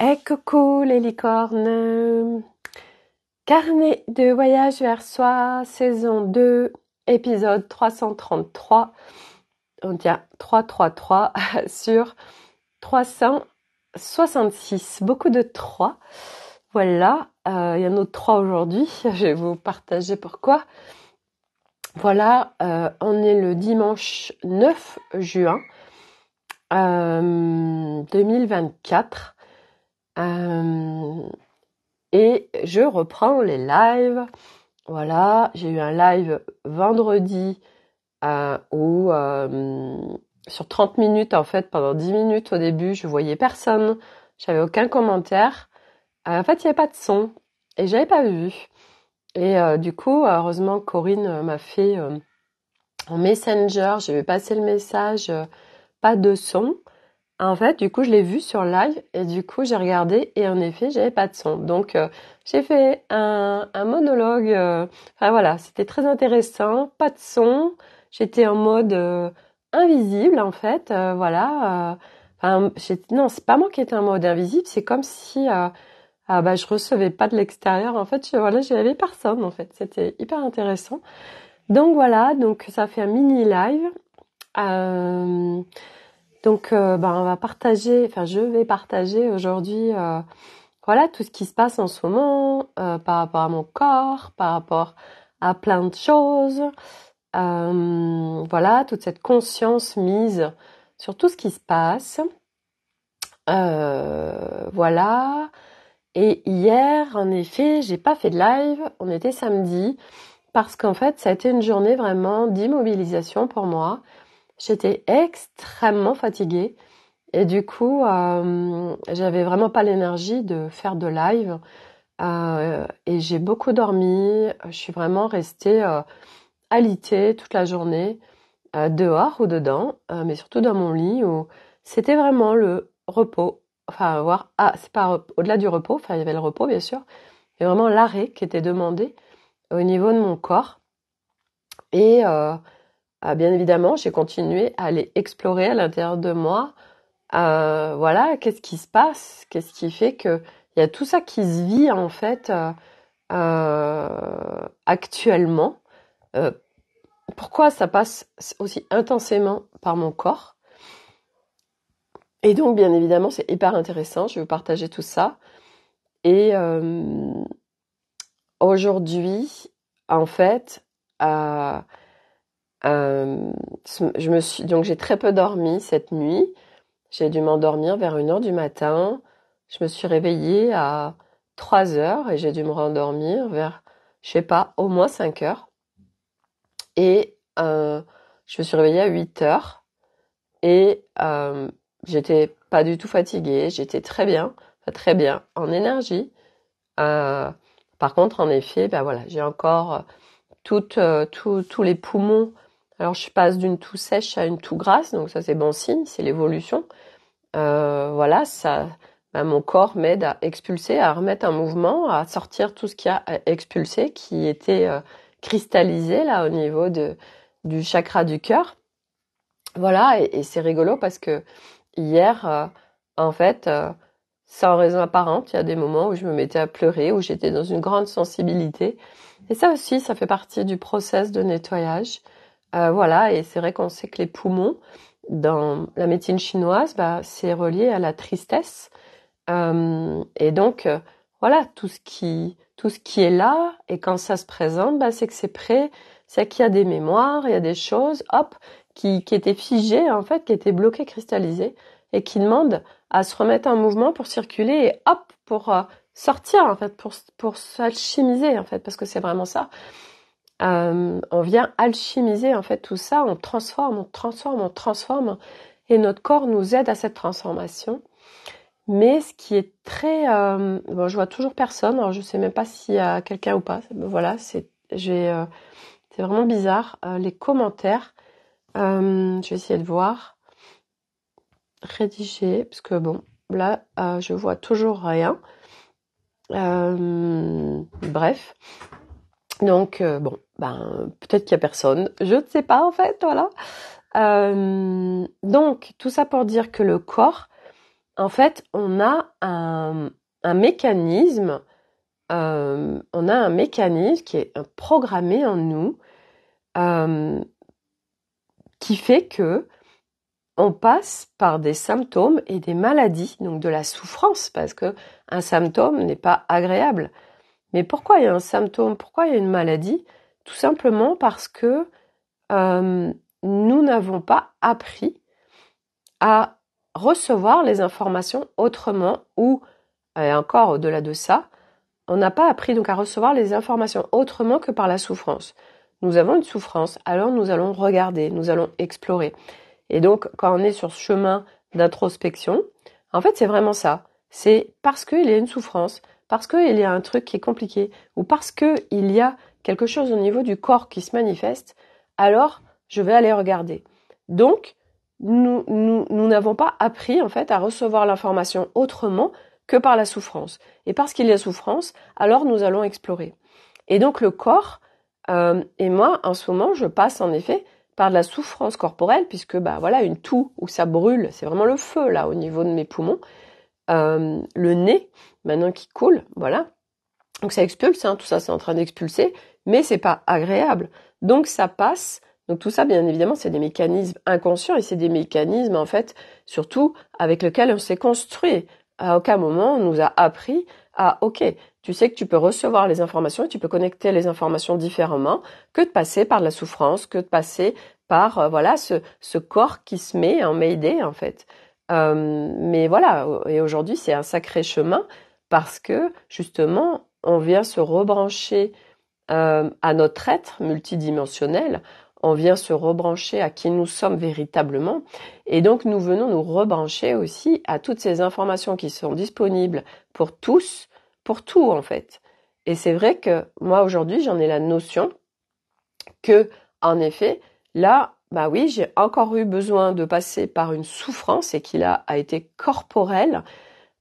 Hey coucou les licornes. Carnet de voyage vers soi, saison 2, épisode 333. On tient 333 sur 366. Beaucoup de 3. Voilà, il y a un autre 3 aujourd'hui. Je vais vous partager pourquoi. Voilà, on est le dimanche 9 juin 2024. Et je reprends les lives. Voilà, j'ai eu un live vendredi où sur 30 minutes, en fait, pendant 10 minutes au début, je voyais personne. J'avais aucun commentaire. En fait, il n'y avait pas de son et j'avais pas vu. Et du coup, heureusement, Corinne m'a fait en Messenger, je vais passer le message, pas de son. En fait, du coup, je l'ai vu sur live et du coup, j'ai regardé et en effet, j'avais pas de son. Donc, j'ai fait un monologue. Enfin voilà, c'était très intéressant. Pas de son. J'étais en mode invisible en fait. Voilà. Non, c'est pas moi qui étais en mode invisible. C'est comme si je recevais pas de l'extérieur. En fait, voilà, j'avais personne en fait. C'était hyper intéressant. Donc voilà, donc ça fait un mini live. Donc, on va partager, enfin, je vais partager aujourd'hui, voilà, tout ce qui se passe en ce moment, par rapport à mon corps, par rapport à plein de choses. Voilà, toute cette conscience mise sur tout ce qui se passe. Voilà. Et hier, en effet, j'ai pas fait de live. On était samedi parce qu'en fait, ça a été une journée vraiment d'immobilisation pour moi. J'étais extrêmement fatiguée. Et du coup, j'avais vraiment pas l'énergie de faire de live. Et j'ai beaucoup dormi. Je suis vraiment restée alitée toute la journée, dehors ou dedans, mais surtout dans mon lit où c'était vraiment le repos. Enfin, c'est pas au-delà du repos. Enfin, il y avait le repos bien sûr, mais vraiment l'arrêt qui était demandé au niveau de mon corps. Et bien évidemment, j'ai continué à aller explorer à l'intérieur de moi. Voilà, qu'est-ce qui se passe? Qu'est-ce qui fait que il y a tout ça qui se vit en fait actuellement? Euh, Pourquoi ça passe aussi intensément par mon corps? Et donc, bien évidemment, c'est hyper intéressant. Je vais vous partager tout ça. Et aujourd'hui, en fait, euh, donc j'ai très peu dormi cette nuit. J'ai dû m'endormir vers 1h du matin. Je me suis réveillée à 3h et j'ai dû me rendormir vers, je sais pas, au moins 5h. Et je me suis réveillée à 8h et j'étais pas du tout fatiguée. J'étais très bien, en énergie. Par contre, en effet, voilà, j'ai encore tous les poumons. Alors, je passe d'une toux sèche à une toux grasse, donc ça c'est bon signe, c'est l'évolution. Voilà, mon corps m'aide à expulser, à remettre en mouvement, à sortir tout ce qui a expulsé, qui était cristallisé là au niveau du chakra du cœur. Voilà, et c'est rigolo parce que hier, en fait, sans raison apparente, il y a des moments où je me mettais à pleurer, où j'étais dans une grande sensibilité. Et ça aussi, ça fait partie du process de nettoyage. Voilà, et c'est vrai qu'on sait que les poumons, dans la médecine chinoise, c'est relié à la tristesse. Et donc, voilà, tout ce qui est là, et quand ça se présente, c'est que c'est prêt, c'est qu'il y a des mémoires, il y a des choses, hop, qui étaient figées, en fait, qui étaient bloquées, cristallisées, et qui demandent à se remettre en mouvement pour circuler, et hop, pour sortir, en fait, pour s'alchimiser, en fait, parce que c'est vraiment ça. On vient alchimiser, en fait, tout ça, on transforme, et notre corps nous aide à cette transformation. Mais ce qui est très... je vois toujours personne, alors je sais même pas s'il y a quelqu'un ou pas. Voilà, c'est vraiment bizarre. Les commentaires, je vais essayer de voir. Rédiger, parce que bon, là, je vois toujours rien. Bref. Donc, peut-être qu'il y a personne. Je ne sais pas, en fait, voilà. Donc, tout ça pour dire que le corps, en fait, on a un mécanisme, qui est programmé en nous, qui fait que on passe par des symptômes et des maladies, donc de la souffrance, parce que un symptôme n'est pas agréable. Mais pourquoi il y a un symptôme? Pourquoi il y a une maladie? Tout simplement parce que nous n'avons pas appris à recevoir les informations autrement, ou, et encore au-delà de ça, on n'a pas appris donc à recevoir les informations autrement que par la souffrance. Nous avons une souffrance, alors nous allons regarder, nous allons explorer. Et donc, quand on est sur ce chemin d'introspection, en fait, c'est vraiment ça. C'est parce qu'il y a une souffrance, parce qu'il y a un truc qui est compliqué, ou parce qu'il y a quelque chose au niveau du corps qui se manifeste, alors je vais aller regarder. Donc, nous n'avons pas appris, en fait, à recevoir l'information autrement que par la souffrance. Et parce qu'il y a souffrance, alors nous allons explorer. Et donc, le corps, et moi, en ce moment, je passe en effet par de la souffrance corporelle, puisque voilà, une toux où ça brûle, c'est vraiment le feu là au niveau de mes poumons, le nez maintenant qui coule, voilà, donc ça expulse, tout ça c'est en train d'expulser, mais c'est pas agréable, donc ça passe. Donc tout ça, bien évidemment, c'est des mécanismes inconscients et c'est des mécanismes en fait surtout avec lesquels on s'est construit. À aucun moment on nous a appris à ok, tu sais que tu peux recevoir les informations et tu peux connecter les informations différemment que de passer par de la souffrance, que de passer par voilà ce corps qui se met en mayday en fait. Mais voilà, et aujourd'hui c'est un sacré chemin parce que justement on vient se rebrancher à notre être multidimensionnel, on vient se rebrancher à qui nous sommes véritablement, et donc nous venons nous rebrancher aussi à toutes ces informations qui sont disponibles pour tous, pour tout en fait. Et c'est vrai que moi aujourd'hui j'en ai la notion que, en effet, là, oui, j'ai encore eu besoin de passer par une souffrance et qui a été corporelle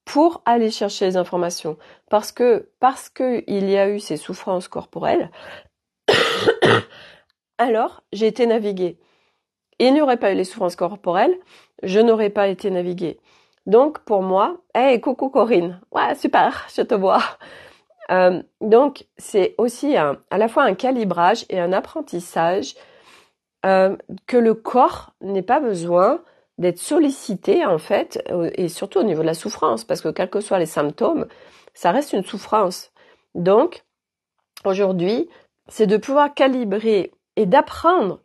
pour aller chercher les informations. Parce que il y a eu ces souffrances corporelles, alors j'ai été naviguée. Il n'y aurait pas eu les souffrances corporelles, je n'aurais pas été naviguée. Donc pour moi, hey, coucou Corinne, ouais super, je te vois. Donc c'est aussi à la fois un calibrage et un apprentissage que le corps n'ait pas besoin d'être sollicité en fait, et surtout au niveau de la souffrance, parce que quels que soient les symptômes, ça reste une souffrance. Donc aujourd'hui, c'est de pouvoir calibrer et d'apprendre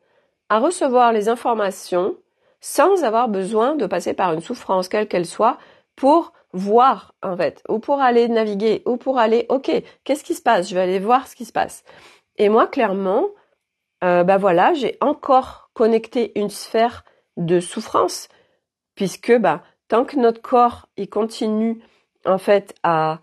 à recevoir les informations sans avoir besoin de passer par une souffrance, quelle qu'elle soit, pour voir, en fait, ou pour aller naviguer, ou pour aller, ok, qu'est-ce qui se passe? Je vais aller voir ce qui se passe. Et moi, clairement, voilà, j'ai encore connecté une sphère de souffrance, puisque, tant que notre corps, il continue, en fait, tant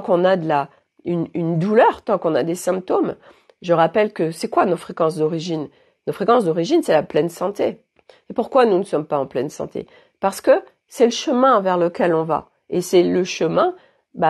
qu'on a une douleur, tant qu'on a des symptômes. Je rappelle que c'est quoi nos fréquences d'origine? Nos fréquences d'origine, c'est la pleine santé. Et pourquoi nous ne sommes pas en pleine santé? Parce que c'est le chemin vers lequel on va. Et c'est le chemin,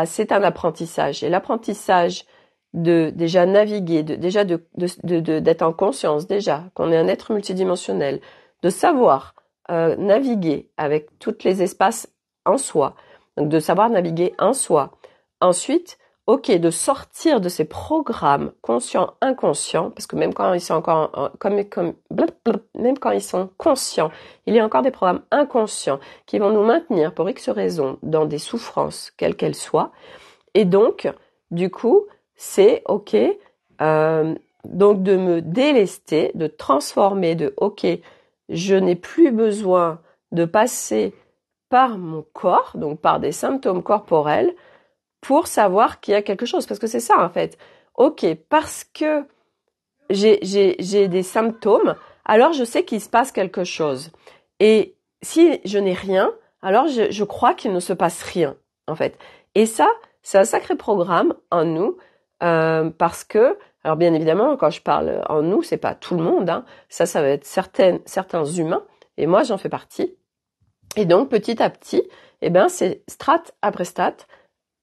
c'est un apprentissage. Et l'apprentissage de déjà naviguer, d'être en conscience déjà, qu'on est un être multidimensionnel, de savoir naviguer avec tous les espaces en soi, donc de savoir naviguer en soi. Ensuite, ok, de sortir de ces programmes conscients, inconscients, parce que même quand ils sont encore, même quand ils sont conscients, il y a encore des programmes inconscients qui vont nous maintenir pour X raisons dans des souffrances, quelles qu'elles soient. Et donc, du coup, c'est ok, donc de me délester, de transformer, ok, je n'ai plus besoin de passer par mon corps, donc par des symptômes corporels, pour savoir qu'il y a quelque chose. Parce que c'est ça, en fait. Ok, parce que j'ai des symptômes, alors je sais qu'il se passe quelque chose. Et si je n'ai rien, alors je crois qu'il ne se passe rien, en fait. Et ça, c'est un sacré programme en nous, parce que, alors bien évidemment, quand je parle en nous, c'est pas tout le monde, ça va être certains humains, et moi j'en fais partie. Et donc petit à petit, c'est strate après strate,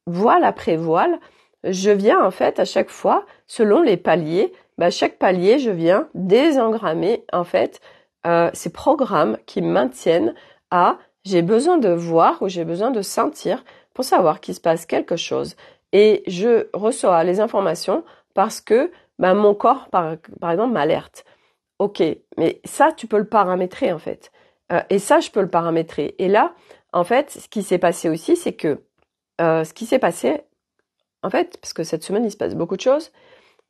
voile après voile, je viens en fait à chaque fois, selon les paliers, chaque palier, je viens désengrammer en fait ces programmes qui me maintiennent à j'ai besoin de voir ou j'ai besoin de sentir pour savoir qu'il se passe quelque chose. Et je reçois les informations parce que mon corps, par exemple, m'alerte. Ok, mais ça, tu peux le paramétrer en fait. Et ça, je peux le paramétrer. Et là, en fait, ce qui s'est passé aussi, c'est que ce qui s'est passé, en fait, parce que cette semaine, il se passe beaucoup de choses,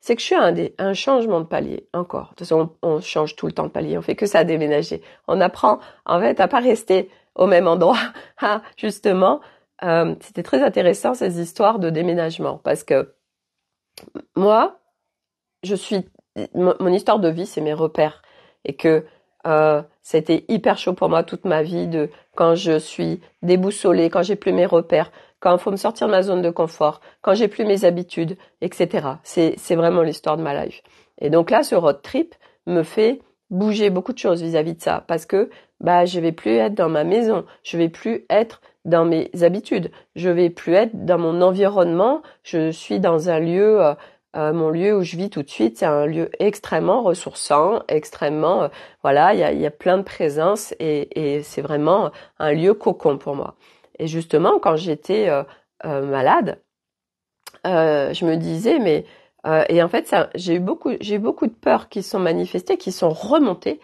c'est que je suis à un changement de palier encore. De toute façon, on change tout le temps de palier, on fait que ça déménager. On apprend, en fait, à pas rester au même endroit. Justement, c'était très intéressant ces histoires de déménagement parce que moi, mon histoire de vie, c'est mes repères et que ça a été hyper chaud pour moi toute ma vie de quand je suis déboussolée, quand j'ai plus mes repères, quand il faut me sortir de ma zone de confort, quand j'ai plus mes habitudes, etc. C'est vraiment l'histoire de ma life. Et donc là, ce road trip me fait bouger beaucoup de choses vis-à-vis de ça parce que je vais plus être dans ma maison, je vais plus être dans mes habitudes, je vais plus être dans mon environnement, je suis dans un lieu mon lieu où je vis tout de suite, c'est un lieu extrêmement ressourçant, extrêmement, voilà, il y a plein de présence et c'est vraiment un lieu cocon pour moi. Et justement, quand j'étais malade, je me disais, et en fait, j'ai eu beaucoup de peurs qui sont manifestées, qui sont remontées,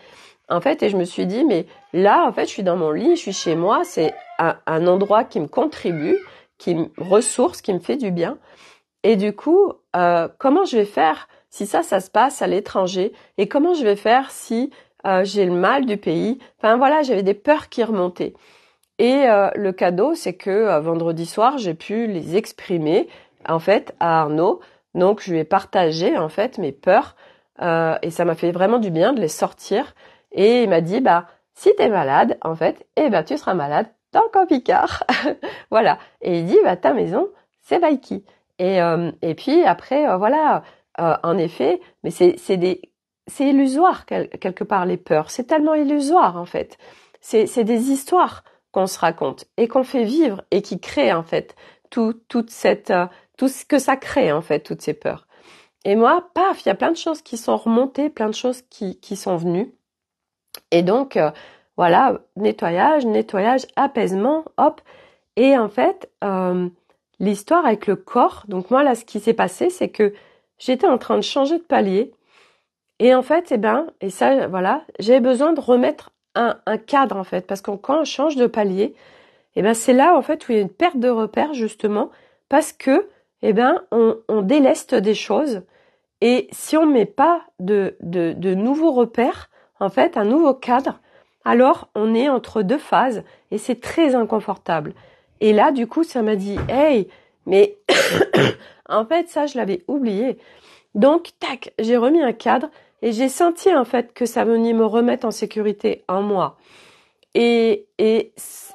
en fait, et je me suis dit, mais là, en fait, je suis dans mon lit, je suis chez moi, c'est un endroit qui me contribue, qui me ressource, qui me fait du bien. Et du coup, comment je vais faire si ça se passe à l'étranger? Et comment je vais faire si j'ai le mal du pays? Enfin voilà, j'avais des peurs qui remontaient. Et le cadeau, c'est que vendredi soir, j'ai pu les exprimer en fait à Arnaud. Donc je lui ai partagé en fait mes peurs et ça m'a fait vraiment du bien de les sortir. Et il m'a dit si t'es malade en fait, tu seras malade dans le camping-car. Voilà. Et il dit ta maison c'est Vaiki. Et puis après voilà, en effet, mais c'est illusoire quelque part les peurs. C'est tellement illusoire en fait. C'est des histoires qu'on se raconte et qu'on fait vivre et qui crée en fait tout ce que ça crée en fait, toutes ces peurs. Et moi, paf, il y a plein de choses qui sont remontées, plein de choses qui sont venues. Et donc, voilà, nettoyage, apaisement, hop. Et en fait, l'histoire avec le corps, donc moi là, ce qui s'est passé, c'est que j'étais en train de changer de palier. Et en fait, et ça, voilà, j'ai besoin de remettre un cadre en fait, parce que quand on change de palier, c'est là en fait où il y a une perte de repères justement, parce que on déleste des choses et si on met pas de nouveaux repères, en fait, un nouveau cadre, alors on est entre deux phases et c'est très inconfortable. Et là, du coup, ça m'a dit, hey, mais en fait, ça, je l'avais oublié. Donc, tac, j'ai remis un cadre et j'ai senti en fait que ça venait me remettre en sécurité en moi. Et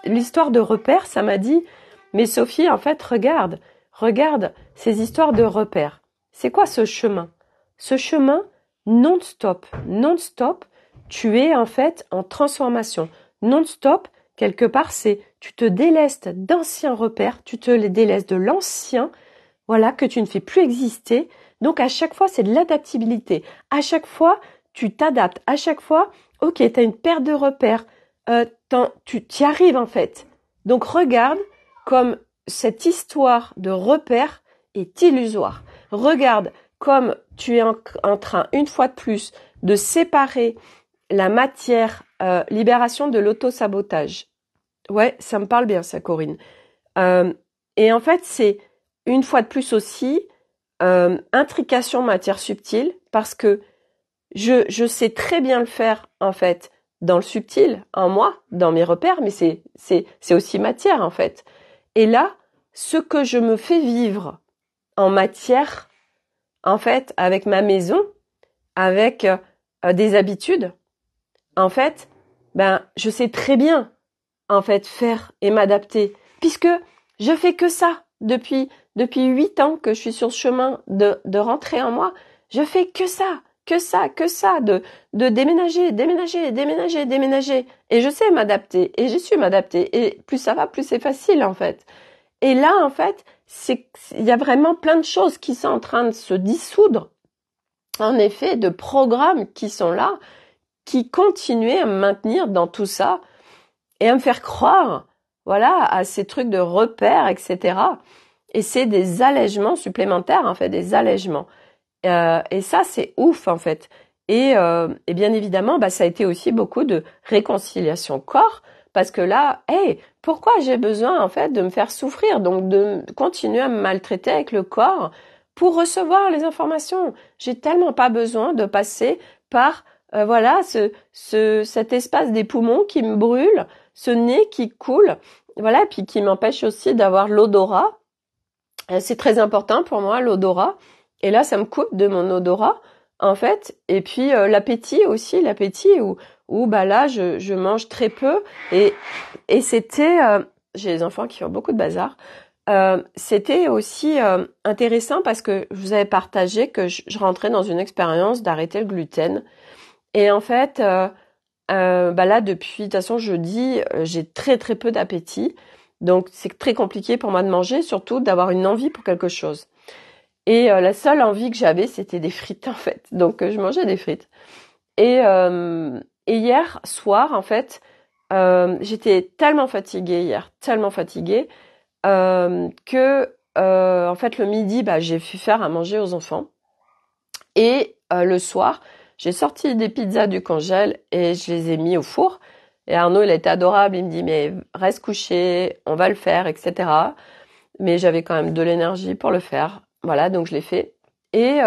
l'histoire de repères, ça m'a dit, mais Sophie, en fait, regarde ces histoires de repères. C'est quoi ce chemin? Ce chemin non-stop, tu es en fait en transformation. Non-stop, quelque part, c'est tu te délestes d'anciens repères, tu te les délestes de l'ancien, voilà, que tu ne fais plus exister. Donc à chaque fois, c'est de l'adaptabilité. À chaque fois, tu t'adaptes. À chaque fois, ok, tu as une perte de repères. Tu y arrives en fait. Donc regarde comme cette histoire de repères est illusoire. Regarde comme tu es en train, une fois de plus, de séparer la matière, libération de l'auto-sabotage. Ouais, ça me parle bien ça, Corinne. Et en fait, c'est une fois de plus aussi intrication matière subtile parce que je sais très bien le faire en fait dans le subtil, en moi, dans mes repères, mais c'est aussi matière en fait. Et là, ce que je me fais vivre en matière, en fait, avec ma maison, avec des habitudes, en fait, je sais très bien en fait faire et m'adapter puisque je fais que ça depuis 8 ans que je suis sur ce chemin de rentrer en moi, je fais que ça de déménager et je sais m'adapter et j'ai su m'adapter et plus ça va, plus c'est facile en fait. Et là en fait, il y a vraiment plein de choses qui sont en train de se dissoudre. En effet, de programmes qui sont là, qui continuaient à me maintenir dans tout ça. et à me faire croire, voilà, à ces trucs de repères, etc. Et c'est des allègements supplémentaires, en fait, des allègements. Et ça, c'est ouf, en fait. Et bien évidemment, ça a été aussi beaucoup de réconciliation corps, parce que là, hey, pourquoi j'ai besoin, en fait, de me faire souffrir, donc de continuer à me maltraiter avec le corps pour recevoir les informations. J'ai tellement pas besoin de passer par, voilà, cet espace des poumons qui me brûle, ce nez qui coule, voilà, puis qui m'empêche aussi d'avoir l'odorat. C'est très important pour moi, l'odorat. Et là, ça me coupe de mon odorat, en fait. Et puis, l'appétit aussi, l'appétit où là, je mange très peu. Et c'était, j'ai des enfants qui font beaucoup de bazar. C'était aussi intéressant parce que je vous avais partagé que je rentrais dans une expérience d'arrêter le gluten. Et en fait, là, depuis, de toute façon, jeudi, j'ai très très peu d'appétit. Donc, c'est très compliqué pour moi de manger, surtout d'avoir une envie pour quelque chose. Et la seule envie que j'avais, c'était des frites, en fait. Donc, je mangeais des frites. Et hier soir, en fait, j'étais tellement fatiguée hier, tellement fatiguée, que, en fait, le midi, j'ai fait faire à manger aux enfants. Et le soir, j'ai sorti des pizzas du congèle et je les ai mis au four. Et Arnaud, il était adorable. Il me dit, mais reste couché, on va le faire, etc. Mais j'avais quand même de l'énergie pour le faire. Voilà, donc je l'ai fait. Et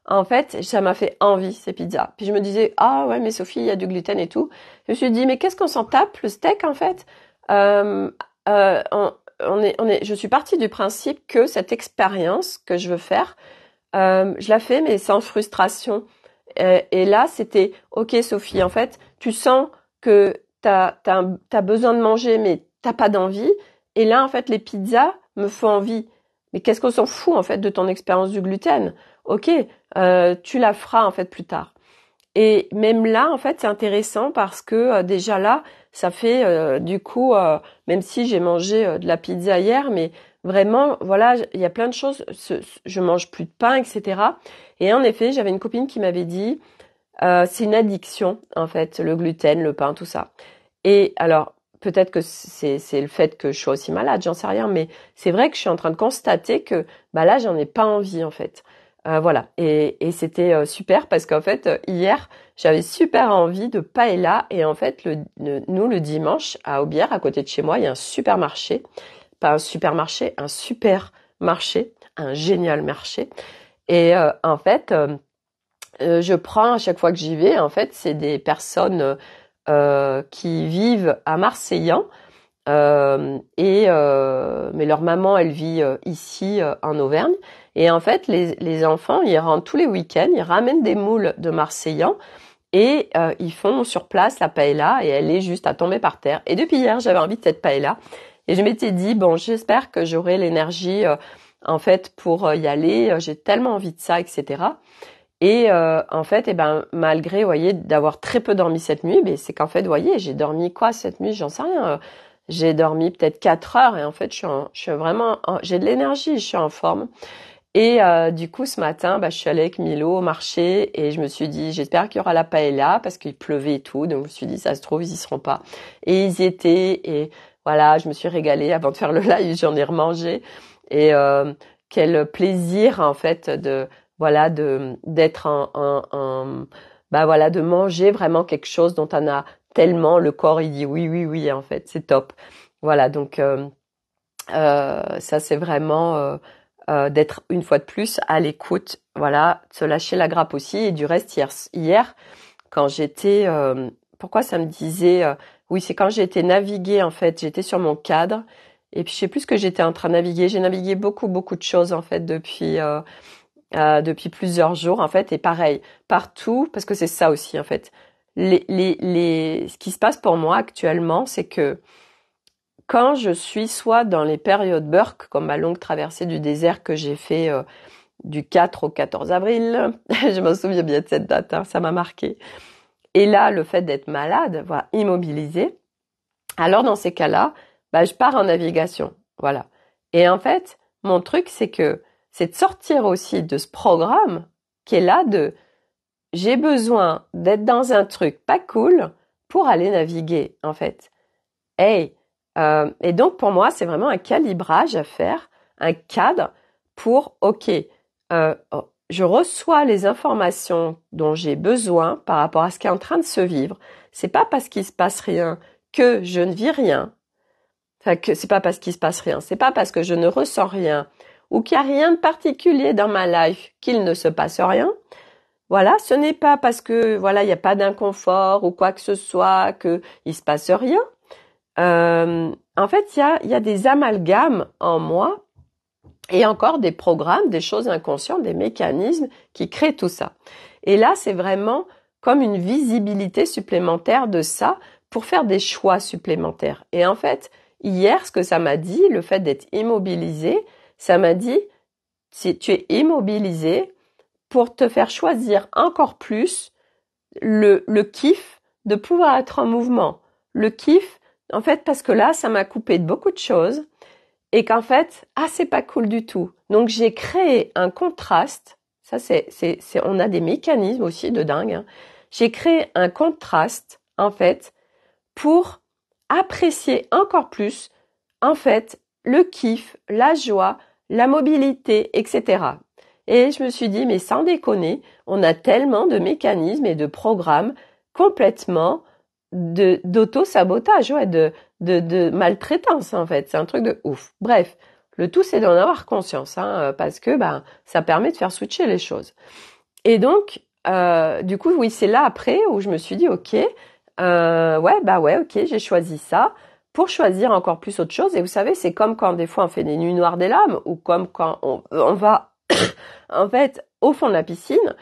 en fait, ça m'a fait envie, ces pizzas. Puis je me disais, ah ouais, mais Sophie, il y a du gluten et tout. Je me suis dit, mais qu'est-ce qu'on s'en tape, le steak, en fait je suis partie du principe que cette expérience que je veux faire, je la fais, mais sans frustration. Et là, c'était, ok Sophie, en fait, tu sens que t'as besoin de manger, mais t'as pas d'envie. Et là, en fait, les pizzas me font envie. Mais qu'est-ce qu'on s'en fout, en fait, de ton expérience du gluten? Ok, tu la feras, en fait, plus tard. Et même là, en fait, c'est intéressant parce que déjà là, ça fait du coup, même si j'ai mangé de la pizza hier, mais vraiment, voilà, il y a plein de choses. Je mange plus de pain, etc. Et en effet, j'avais une copine qui m'avait dit, c'est une addiction, en fait, le gluten, le pain, tout ça. Et alors, peut-être que c'est le fait que je sois aussi malade, j'en sais rien, mais c'est vrai que je suis en train de constater que là, j'en ai pas envie, en fait. Voilà. Et c'était super parce qu'en fait, hier, j'avais super envie de paella. Et en fait, nous, le dimanche, à Aubière, à côté de chez moi, il y a un supermarché. Pas un supermarché, un super marché, un génial marché. Et en fait, je prends à chaque fois que j'y vais, en fait, c'est des personnes qui vivent à Marseillan. Mais leur maman, elle vit ici en Auvergne. Et en fait, les enfants, ils rentrent tous les week-ends, ils ramènent des moules de Marseillan et ils font sur place la paella et elle est juste à tomber par terre. Et depuis hier, j'avais envie de cette paella et je m'étais dit, bon, j'espère que j'aurai l'énergie en fait pour y aller. J'ai tellement envie de ça, etc. Et en fait, malgré, vous voyez, d'avoir très peu dormi cette nuit, c'est qu'en fait, vous voyez, j'ai dormi quoi cette nuit, j'en sais rien. J'ai dormi peut-être 4 heures et en fait, je suis vraiment, j'ai de l'énergie, je suis en forme. Et du coup, ce matin, je suis allée avec Milo au marché et je me suis dit, j'espère qu'il y aura la paella parce qu'il pleuvait et tout. Donc, je me suis dit, ça se trouve, ils y seront pas. Et ils y étaient et voilà, je me suis régalée avant de faire le live, j'en ai remangé. Et quel plaisir, en fait, voilà, d'être voilà, de manger vraiment quelque chose dont on a tellement le corps, il dit oui, oui, oui, en fait, c'est top. Voilà, donc ça, c'est vraiment d'être une fois de plus à l'écoute, voilà, de se lâcher la grappe aussi. Et du reste, hier quand j'étais, pourquoi ça me disait, oui, c'est quand j'ai été naviguer, en fait, j'étais sur mon cadre, et puis je sais plus ce que j'étais en train de naviguer. J'ai navigué beaucoup, beaucoup de choses, en fait, depuis plusieurs jours, en fait, et pareil, partout, parce que c'est ça aussi, en fait. Ce qui se passe pour moi actuellement, c'est que quand je suis soit dans les périodes Burke, comme ma longue traversée du désert que j'ai fait du 4 au 14 avril, je me souviens bien de cette date, ça m'a marqué. Et là, le fait d'être malade, voilà, immobilisée, alors dans ces cas-là, je pars en navigation, voilà. Et en fait, mon truc, c'est de sortir aussi de ce programme qui est là j'ai besoin d'être dans un truc pas cool pour aller naviguer, en fait. Hey, et donc pour moi, c'est vraiment un calibrage à faire, un cadre pour, ok, je reçois les informations dont j'ai besoin par rapport à ce qui est en train de se vivre. C'est pas parce qu'il se passe rien que je ne vis rien. Enfin, que c'est pas parce qu'il se passe rien. C'est pas parce que je ne ressens rien ou qu'il n'y a rien de particulier dans ma life qu'il ne se passe rien. Voilà, ce n'est pas parce que voilà, il n'y a pas d'inconfort ou quoi que ce soit que il se passe rien. En fait, il y a des amalgames en moi et encore des programmes, des choses inconscientes, des mécanismes qui créent tout ça. Et là, c'est vraiment comme une visibilité supplémentaire de ça pour faire des choix supplémentaires. Et en fait, hier, ce que ça m'a dit, le fait d'être immobilisé, ça m'a dit, si tu es immobilisé pour te faire choisir encore plus le kiff de pouvoir être en mouvement. Le kiff, en fait, parce que là, ça m'a coupé de beaucoup de choses et qu'en fait, c'est pas cool du tout. Donc, j'ai créé un contraste. Ça, on a des mécanismes aussi de dingue, hein. J'ai créé un contraste, en fait, pour apprécier encore plus, en fait, le kiff, la joie, la mobilité, etc. Et je me suis dit, mais sans déconner, on a tellement de mécanismes et de programmes complètement d'auto-sabotage, ouais, de maltraitance, en fait. C'est un truc de ouf. Bref, le tout, c'est d'en avoir conscience, hein, parce que ça permet de faire switcher les choses. Et donc, du coup, oui, c'est là après où je me suis dit, ok, ok, j'ai choisi ça pour choisir encore plus autre chose. Et vous savez, c'est comme quand des fois on fait des nuits noires des lames ou comme quand on va en fait au fond de la piscine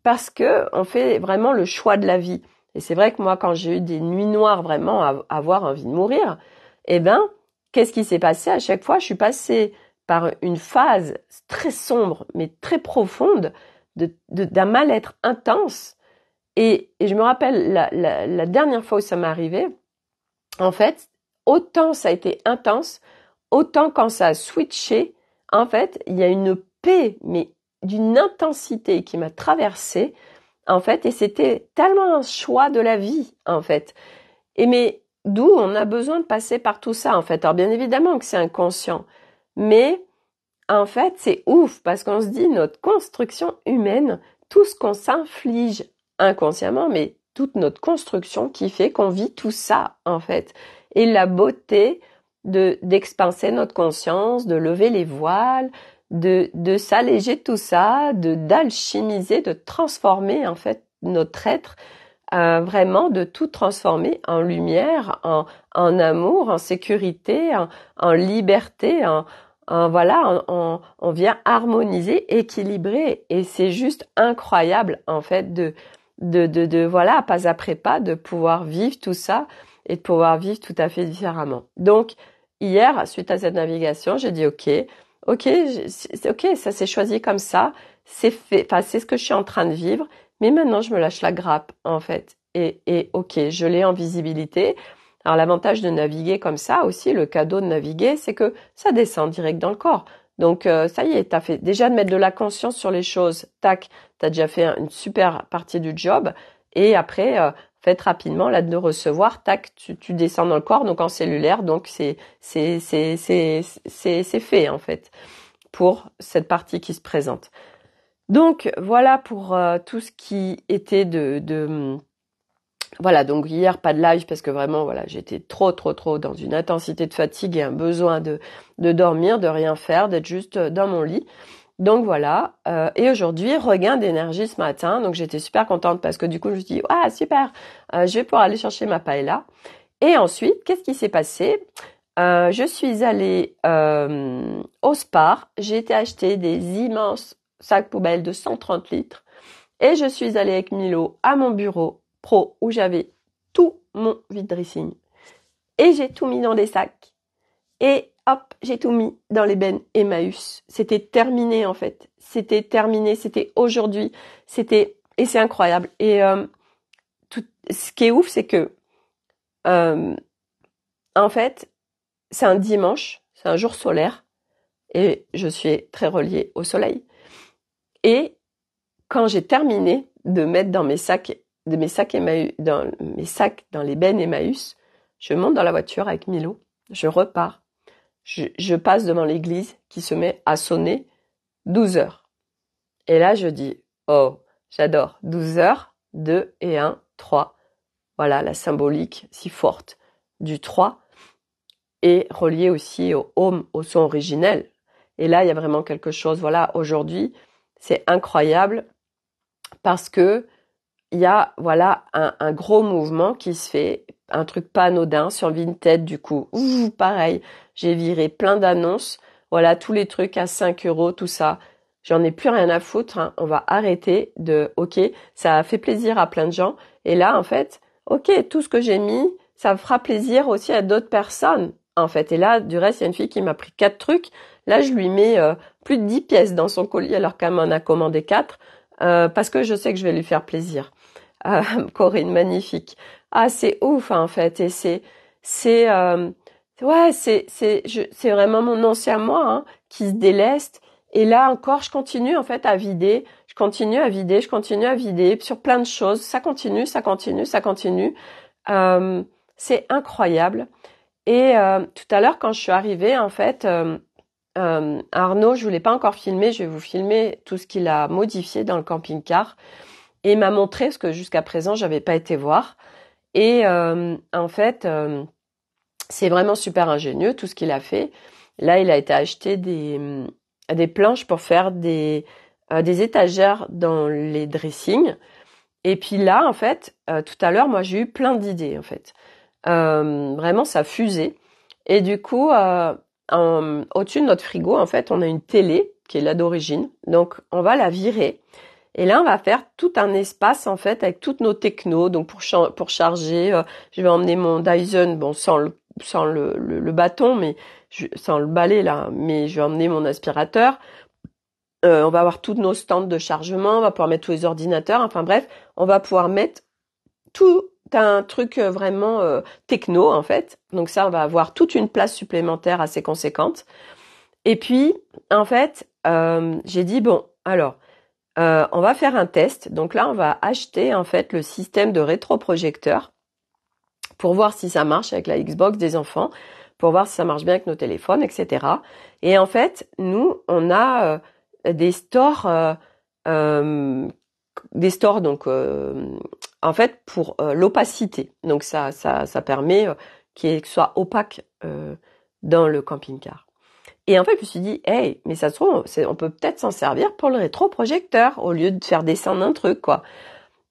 parce que on fait vraiment le choix de la vie. Et c'est vrai que moi, quand j'ai eu des nuits noires vraiment à avoir envie de mourir, eh ben, qu'est-ce qui s'est passé? À chaque fois, je suis passée par une phase très sombre, mais très profonde, d'un mal-être intense. Et je me rappelle la dernière fois où ça m'est arrivé, en fait, autant ça a été intense, autant quand ça a switché, en fait, il y a une paix, mais d'une intensité qui m'a traversée, en fait, et c'était tellement un choix de la vie, en fait. Et mais d'où on a besoin de passer par tout ça, en fait. Alors bien évidemment que c'est inconscient, mais en fait, c'est ouf parce qu'on se dit notre construction humaine, tout ce qu'on s'inflige inconsciemment, mais toute notre construction qui fait qu'on vit tout ça, en fait. Et la beauté d'expanser notre conscience, de lever les voiles, de s'alléger de tout ça, d'alchimiser, de transformer, en fait, notre être, vraiment de tout transformer en lumière, en amour, en sécurité, en liberté, voilà, on vient harmoniser, équilibrer, et c'est juste incroyable en fait voilà, pas après pas, de pouvoir vivre tout ça et de pouvoir vivre tout à fait différemment. Donc hier, suite à cette navigation, j'ai dit ok, ça s'est choisi comme ça, c'est fait, enfin c'est ce que je suis en train de vivre, mais maintenant je me lâche la grappe en fait, et ok, je l'ai en visibilité. Alors l'avantage de naviguer comme ça aussi, le cadeau de naviguer, c'est que ça descend direct dans le corps. Donc ça y est, t'as fait déjà de mettre de la conscience sur les choses. Tac, t'as déjà fait une super partie du job. Et après, faites rapidement là de recevoir. Tac, tu descends dans le corps, donc en cellulaire. Donc c'est fait en fait pour cette partie qui se présente. Donc voilà pour tout ce qui était voilà, donc hier, pas de live parce que vraiment, voilà, j'étais trop dans une intensité de fatigue et un besoin de dormir, de rien faire, d'être juste dans mon lit. Donc voilà, et aujourd'hui, regain d'énergie ce matin, donc j'étais super contente parce que du coup, je me suis dit, super, je vais pouvoir aller chercher ma paella. Et ensuite, qu'est-ce qui s'est passé? Je suis allée au Spar, j'ai été acheter des immenses sacs poubelles de 130 litres et je suis allée avec Milo à mon bureau pro où j'avais tout mon vide dressing. Et j'ai tout mis dans des sacs. Et hop, j'ai tout mis dans les bennes Emmaüs. C'était terminé en fait. C'était terminé, c'était aujourd'hui. Et c'est incroyable. Et ce qui est ouf, c'est que en fait, c'est un dimanche, c'est un jour solaire. Et je suis très reliée au soleil. Et quand j'ai terminé de mettre dans mes sacs Emmaüs, dans les bennes Emmaüs, je monte dans la voiture avec Milo, je repars, je passe devant l'église qui se met à sonner 12 heures. Et là, je dis, oh, j'adore, 12 heures, 2 et 1, 3. Voilà, la symbolique si forte du 3 est reliée aussi au home, au son originel. Et là, il y a vraiment quelque chose, voilà, aujourd'hui, c'est incroyable parce que il y a, voilà, un gros mouvement qui se fait, un truc pas anodin sur Vinted, du coup. Pareil, j'ai viré plein d'annonces, voilà, tous les trucs à 5 euros, tout ça. J'en ai plus rien à foutre, hein. On va arrêter ok, ça a fait plaisir à plein de gens. Et là, en fait, ok, tout ce que j'ai mis, ça fera plaisir aussi à d'autres personnes, en fait. Et là, du reste, il y a une fille qui m'a pris 4 trucs. Là, je lui mets plus de 10 pièces dans son colis alors qu'elle m'en a commandé 4, parce que je sais que je vais lui faire plaisir. Corinne, magnifique. Ah, c'est ouf, hein, en fait. Et ouais, c'est vraiment mon ancien moi, hein, qui se déleste. Et là encore, je continue, en fait, à vider. Je continue à vider, je continue à vider sur plein de choses. Ça continue, ça continue, ça continue. C'est incroyable. Et tout à l'heure, quand je suis arrivée, en fait, Arnaud, je voulais pas encore filmer. Je vais vous filmer tout ce qu'il a modifié dans le camping-car. Et il m'a montré ce que jusqu'à présent j'avais pas été voir. Et en fait, c'est vraiment super ingénieux tout ce qu'il a fait. Là, il a été acheter des planches pour faire des étagères dans les dressings. Et puis là, en fait, tout à l'heure, moi, j'ai eu plein d'idées, en fait. Vraiment, ça fusait. Et du coup, au-dessus de notre frigo, en fait, on a une télé qui est là d'origine. Donc, on va la virer. Et là, on va faire tout un espace, en fait, avec toutes nos technos. Donc, pour charger, je vais emmener mon Dyson, bon, sans le bâton, mais sans le balai, là, mais je vais emmener mon aspirateur. On va avoir tous nos stands de chargement, on va pouvoir mettre tous les ordinateurs. Enfin bref, on va pouvoir mettre tout un truc vraiment techno, en fait. Donc ça, on va avoir toute une place supplémentaire assez conséquente. Et puis, en fait, j'ai dit, bon, alors... on va faire un test. Donc là, on va acheter en fait le système de rétroprojecteur pour voir si ça marche avec la Xbox des enfants, pour voir si ça marche bien avec nos téléphones, etc. Et en fait, nous, on a des stores donc en fait pour l'opacité. Donc ça permet qu'il soit opaque dans le camping-car. Et en fait, je me suis dit, hey, mais ça se trouve, on peut peut-être s'en servir pour le rétroprojecteur au lieu de faire descendre un truc, quoi.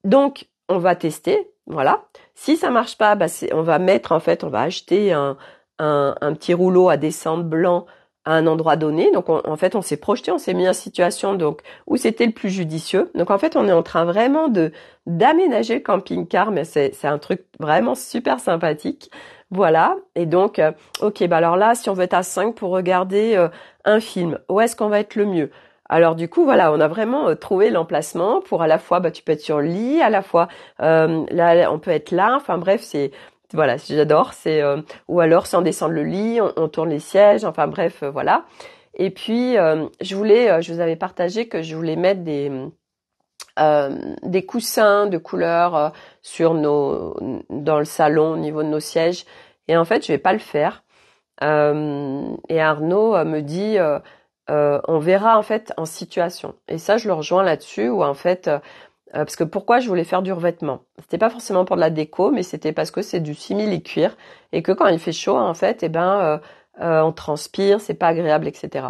Donc, on va tester, voilà. Si ça marche pas, bah on va mettre, en fait, on va acheter un petit rouleau à descendre blanc à un endroit donné. Donc, en fait, on s'est projeté, on s'est mis en situation donc où c'était le plus judicieux. Donc, en fait, on est en train vraiment d'aménager le camping-car, mais c'est un truc vraiment super sympathique. Voilà. Et donc, ok, bah alors là, si on veut être à 5 pour regarder un film, où est-ce qu'on va être le mieux? Alors du coup, voilà, on a vraiment trouvé l'emplacement pour à la fois, bah tu peux être sur le lit, à la fois là, on peut être là. Enfin bref, voilà, j'adore. Ou alors sans descendre le lit, on tourne les sièges. Enfin bref, voilà. Et puis je vous avais partagé que je voulais mettre des coussins de couleur dans le salon au niveau de nos sièges. Et en fait, je vais pas le faire. Et Arnaud me dit, on verra en fait en situation. Et ça, je le rejoins là-dessus, où en fait, parce que pourquoi je voulais faire du revêtement? C'était pas forcément pour de la déco, mais c'était parce que c'est du simili-cuir et que quand il fait chaud, en fait, on transpire, c'est pas agréable, etc.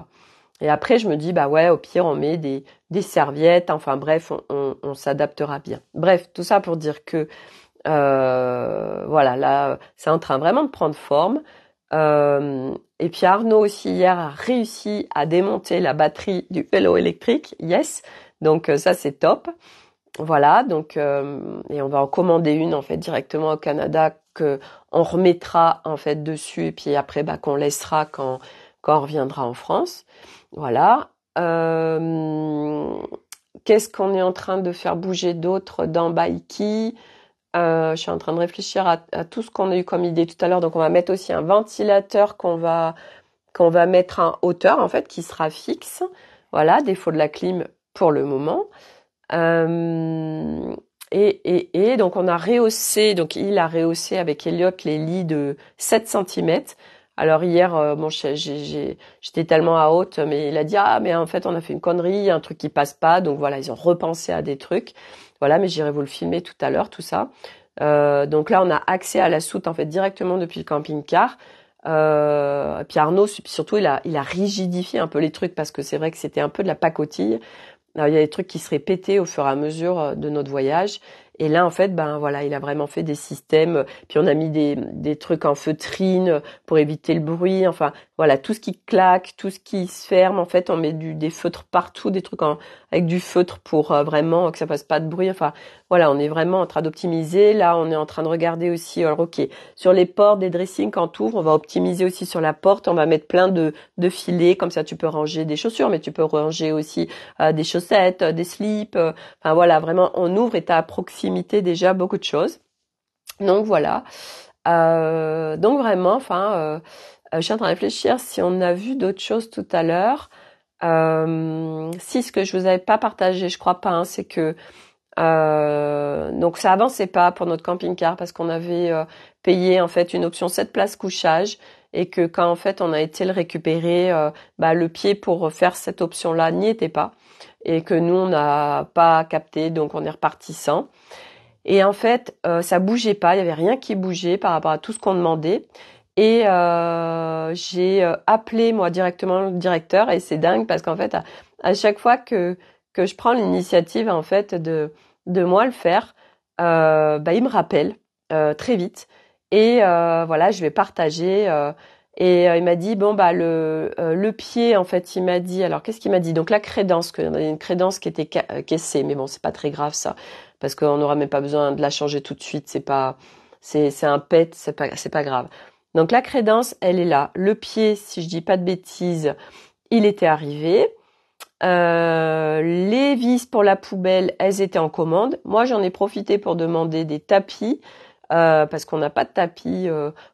Et après, je me dis, bah ouais, au pire, on met des serviettes. Enfin bref, on s'adaptera bien. Bref, tout ça pour dire que voilà, là, c'est en train vraiment de prendre forme. Et puis Arnaud aussi hier a réussi à démonter la batterie du vélo électrique. Yes, donc ça c'est top. Voilà, donc et on va en commander une en fait directement au Canada que on remettra en fait dessus et puis après bah qu'on laissera quand on reviendra en France. Voilà. Qu'est-ce qu'on est en train de faire bouger d'autre dans Baiki? Je suis en train de réfléchir à tout ce qu'on a eu comme idée tout à l'heure. Donc, on va mettre aussi un ventilateur qu'on va mettre en hauteur, en fait, qui sera fixe. Voilà, défaut de la clim pour le moment. Et donc on a rehaussé, donc il a rehaussé avec Elliot les lits de 7 centimètres. Alors hier, bon, j'étais tellement à haute, mais il a dit ah mais en fait on a fait une connerie, il y a un truc qui passe pas, donc voilà ils ont repensé à des trucs. Voilà, mais j'irai vous le filmer tout à l'heure tout ça. Donc là on a accès à la soute en fait directement depuis le camping-car. Puis Arnaud surtout il a rigidifié un peu les trucs parce que c'est vrai que c'était un peu de la pacotille. Alors, il y a des trucs qui seraient pétés au fur et à mesure de notre voyage. Et là, en fait, ben voilà, il a vraiment fait des systèmes. Puis on a mis des trucs en feutrine pour éviter le bruit. Enfin, voilà, tout ce qui claque, tout ce qui se ferme. En fait, on met des feutres partout, des trucs avec du feutre pour vraiment que ça fasse pas de bruit. Enfin, voilà, on est vraiment en train d'optimiser. Là, on est en train de regarder aussi. Alors, ok, sur les portes des dressings quand t'ouvres, on va optimiser aussi sur la porte. On va mettre plein de filets. Comme ça, tu peux ranger des chaussures, mais tu peux ranger aussi des chaussettes, des slips. Enfin voilà, vraiment, on ouvre et t'as à proximité déjà beaucoup de choses. Donc voilà. Donc vraiment, je suis en train de réfléchir si on a vu d'autres choses tout à l'heure. Si ce que je vous avais pas partagé, je crois pas, hein, c'est que donc ça avançait pas pour notre camping-car parce qu'on avait payé en fait une option 7 places couchage et que quand en fait on a été le récupérer, le pied pour faire cette option-là n'y était pas et que nous on n'a pas capté donc on est reparti sans. Et en fait ça bougeait pas, il y avait rien qui bougeait par rapport à tout ce qu'on demandait. Et j'ai appelé moi directement le directeur et c'est dingue parce qu'en fait à chaque fois que je prends l'initiative en fait de moi le faire, il me rappelle très vite et voilà je vais partager et il m'a dit bon le pied en fait il m'a dit alors qu'est-ce qu'il m'a dit donc la crédence que une crédence qui était cassée mais bon c'est pas très grave ça parce qu'on n'aura même pas besoin de la changer tout de suite c'est un pet c'est pas grave donc la crédence elle est là le pied si je dis pas de bêtises il était arrivé. Les vis pour la poubelle, elles étaient en commande. Moi, j'en ai profité pour demander des tapis parce qu'on n'a pas de tapis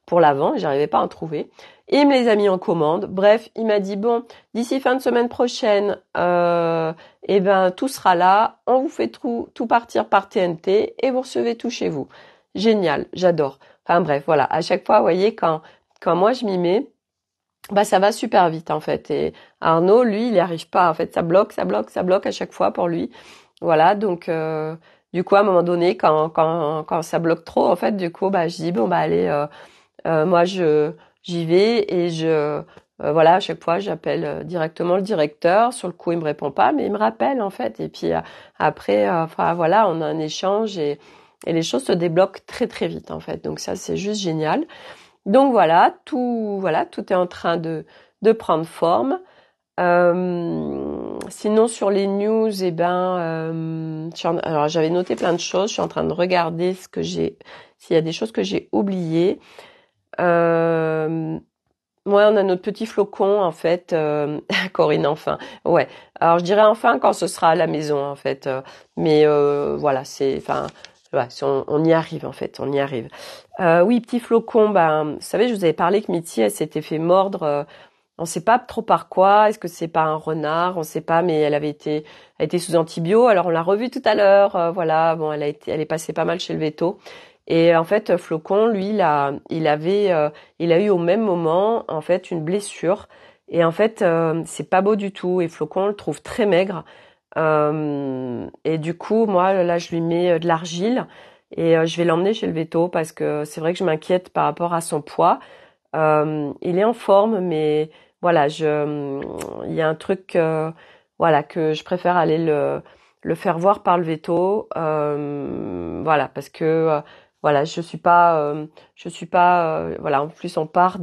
pour l'avant. J'arrivais pas à en trouver. Et il me les a mis en commande. Bref, il m'a dit bon, d'ici fin de semaine prochaine, tout sera là. On vous fait tout partir par TNT et vous recevez tout chez vous. Génial, j'adore. Enfin bref, voilà. À chaque fois, vous voyez, quand moi je m'y mets. Ça va super vite en fait et Arnaud lui il n'y arrive pas en fait ça bloque à chaque fois pour lui voilà donc du coup à un moment donné quand ça bloque trop en fait du coup je dis bon allez moi j'y vais et voilà à chaque fois j'appelle directement le directeur sur le coup il me répond pas mais il me rappelle en fait et puis après voilà on a un échange et les choses se débloquent très très vite en fait donc ça c'est juste génial. Donc tout est en train de prendre forme. Sinon sur les news, alors j'avais noté plein de choses. Je suis en train de regarder s'il y a des choses que j'ai oubliées. On a notre petit flocon en fait, Corinne enfin. Ouais. Alors je dirais enfin quand ce sera à la maison en fait. Mais voilà, on y arrive en fait, on y arrive. Oui, petit flocon, vous savez, je vous avais parlé que Mitty, elle s'était fait mordre. On sait pas trop par quoi. Est-ce que c'est pas un renard? On sait pas, mais elle était sous antibio. Alors on l'a revue tout à l'heure. Voilà, bon, elle est passée pas mal chez le véto. Et en fait, Flocon, lui, il a eu au même moment en fait une blessure. Et en fait, c'est pas beau du tout. Et Flocon, on le trouve très maigre. Et du coup, moi, là, je lui mets de l'argile et je vais l'emmener chez le véto parce que c'est vrai que je m'inquiète par rapport à son poids. Il est en forme, mais voilà, il y a un truc, voilà, que je préfère aller le faire voir par le véto, voilà, parce que voilà, je suis pas, voilà. En plus, on part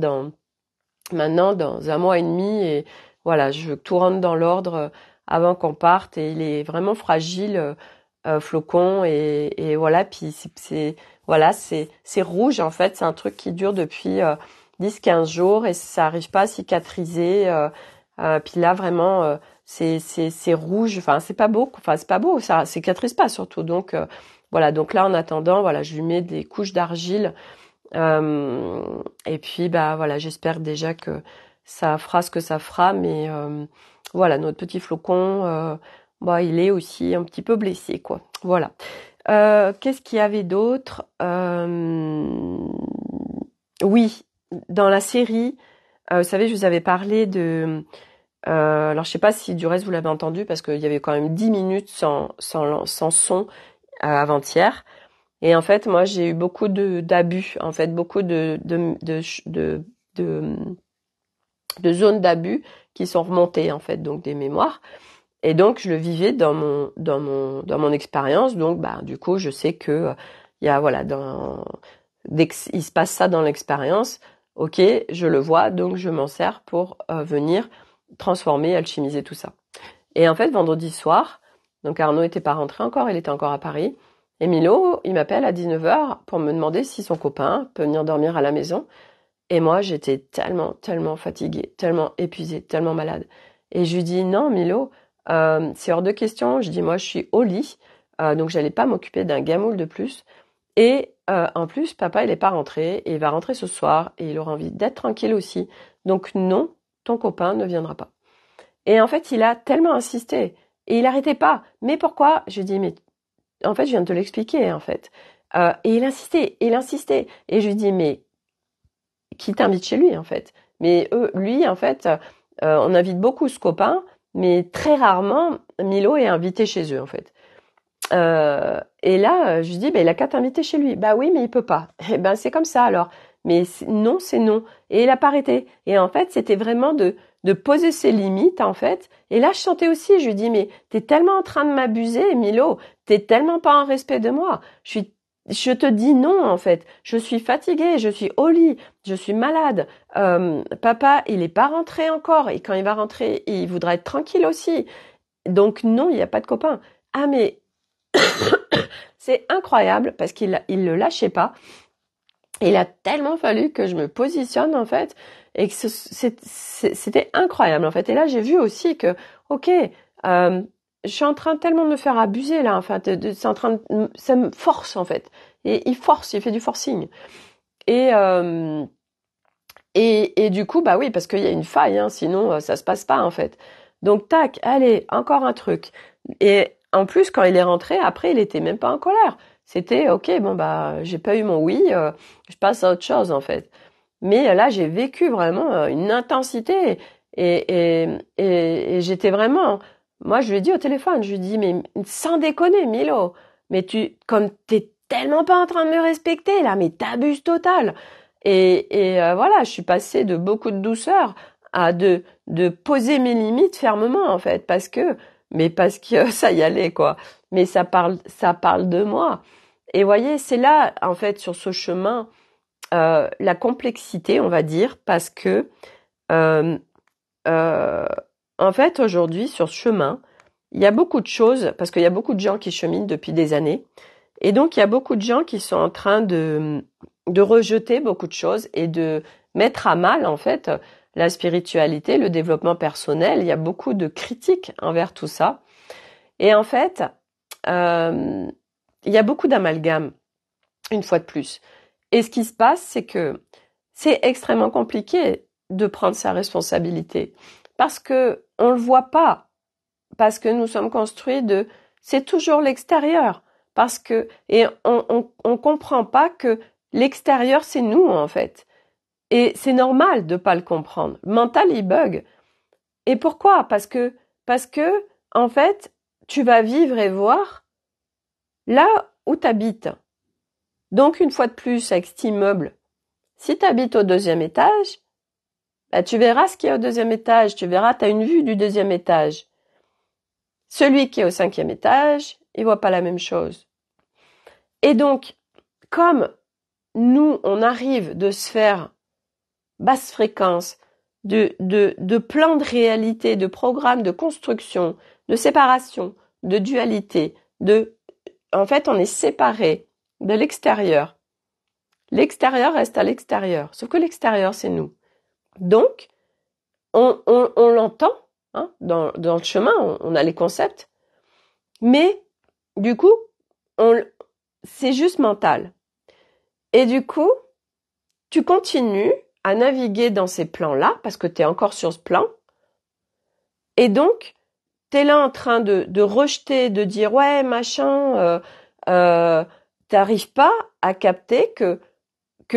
maintenant dans un mois et demi et voilà, je veux que tout rentre dans l'ordre avant qu'on parte et il est vraiment fragile, Flocon et voilà, puis c'est rouge en fait, c'est un truc qui dure depuis 10-15 jours et ça arrive pas à cicatriser. Puis là vraiment c'est rouge. Enfin c'est pas beau. Ça cicatrise pas surtout. Donc voilà. Donc là en attendant voilà je lui mets des couches d'argile. Et puis voilà j'espère déjà que ça fera ce que ça fera. Mais voilà notre petit flocon il est aussi un petit peu blessé quoi. Voilà. Qu'est-ce qu'il y avait d'autre? Oui, dans la série, vous savez, je vous avais parlé de... alors, je sais pas si du reste vous l'avez entendu, parce qu'il y avait quand même 10 minutes sans son avant-hier. Et en fait, moi, j'ai eu beaucoup d'abus, en fait, beaucoup de zones d'abus qui sont remontées, en fait, donc des mémoires. Et donc, je le vivais dans mon expérience. Donc, bah, du coup, je sais que il y a, voilà, dès qu'il se passe ça dans l'expérience, ok, je le vois, donc je m'en sers pour venir transformer, alchimiser tout ça. Et en fait, vendredi soir, donc Arnaud était pas rentré encore, il était encore à Paris. Et Milo, il m'appelle à 19h pour me demander si son copain peut venir dormir à la maison. Et moi, j'étais tellement fatiguée, tellement épuisée, tellement malade. Et je lui dis, non, Milo, c'est hors de question. Je dis, moi, je suis au lit, donc j'allais pas m'occuper d'un gamoul de plus. Et en plus, papa, il est pas rentré, et il va rentrer ce soir, et il aura envie d'être tranquille aussi. Donc non, ton copain ne viendra pas. Et en fait, il a tellement insisté, et il arrêtait pas. Mais pourquoi? Je lui dis, mais en fait, je viens de te l'expliquer, en fait. Et il insistait. Et je lui dis, mais qui t'invite chez lui, en fait. Mais lui, en fait, on invite beaucoup ce copain, mais très rarement, Milo est invité chez eux, en fait. Et là, je lui dis, bah, il a qu'à t'inviter chez lui. Bah oui, mais il peut pas. Eh ben, c'est comme ça, alors. Mais non, c'est non. Et il a pas arrêté. Et en fait, c'était vraiment de poser ses limites, en fait. Et là, je sentais aussi, je lui dis, mais t'es tellement en train de m'abuser, Milo. T'es tellement pas en respect de moi. Je te dis non, en fait. Je suis fatiguée, je suis au lit, je suis malade. Papa, il est pas rentré encore. Et quand il va rentrer, il voudra être tranquille aussi. Donc non, il n'y a pas de copain. Ah, mais c'est incroyable parce qu'il le lâchait pas. Il a tellement fallu que je me positionne, en fait, et que c'était incroyable, en fait. Et là, j'ai vu aussi que, ok, je suis en train tellement de me faire abuser, là, enfin, c'est en train de, ça me force, en fait. Et il fait du forcing. Et, et du coup, bah oui, parce qu'il y a une faille, hein, sinon, ça se passe pas, en fait. Donc, tac, allez, encore un truc. Et en plus, quand il est rentré, après, il était même pas en colère. C'était, ok, bon, bah, j'ai pas eu mon oui, je passe à autre chose, en fait. Mais là, j'ai vécu vraiment une intensité et j'étais vraiment, moi, je lui ai dit au téléphone, je lui ai dit, mais sans déconner, Milo, mais comme t'es tellement pas en train de me respecter, là, mais t'abuses total. Et voilà, je suis passée de beaucoup de douceur à de poser mes limites fermement, en fait, parce que ça y allait, quoi. Mais ça parle de moi. Et voyez, c'est là, en fait, sur ce chemin, la complexité, on va dire, parce que, euh, euh, en fait, aujourd'hui, sur ce chemin, il y a beaucoup de choses, parce qu'il y a beaucoup de gens qui cheminent depuis des années, et donc il y a beaucoup de gens qui sont en train de rejeter beaucoup de choses et de mettre à mal, en fait, la spiritualité, le développement personnel. Il y a beaucoup de critiques envers tout ça. Et en fait, euh, il y a beaucoup d'amalgame, une fois de plus. Et ce qui se passe, c'est que c'est extrêmement compliqué de prendre sa responsabilité parce que on le voit pas, parce que nous sommes construits c'est toujours l'extérieur, parce que et on comprend pas que l'extérieur c'est nous, en fait, et c'est normal de pas le comprendre. Le mental il bug. Et pourquoi? Parce que en fait tu vas vivre et voir là où t'habites. Donc une fois de plus avec cet immeuble, si tu habites au 2e étage, bah, tu verras ce qu'il y a au 2e étage. Tu verras, tu as une vue du 2e étage. Celui qui est au 5e étage, il voit pas la même chose. Et donc, comme nous, on arrive de sphères basse fréquence, de plans de réalité, de programmes de construction, de séparation, de dualité, en fait, on est séparés de l'extérieur. L'extérieur reste à l'extérieur, sauf que l'extérieur, c'est nous. Donc, on l'entend, hein, dans le chemin, on a les concepts, mais du coup, c'est juste mental. Et du coup, tu continues à naviguer dans ces plans-là, parce que tu es encore sur ce plan, et donc, tu es là en train de rejeter, de dire, ouais, machin, t'arrives pas à capter que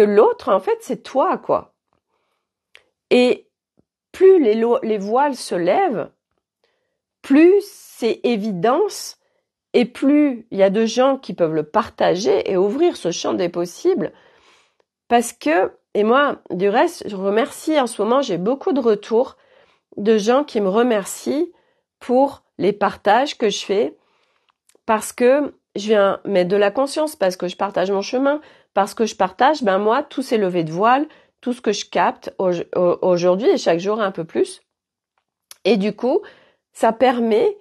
l'autre, en fait, c'est toi, quoi. Et plus les voiles se lèvent, plus c'est évidence et plus il y a de gens qui peuvent le partager et ouvrir ce champ des possibles. Parce que, et moi, du reste, je remercie en ce moment, j'ai beaucoup de retours de gens qui me remercient pour les partages que je fais, parce que je viens mettre de la conscience, parce que je partage mon chemin, parce que je partage, moi, tous ces levées de voile, tout ce que je capte aujourd'hui et chaque jour un peu plus. Et du coup, ça permet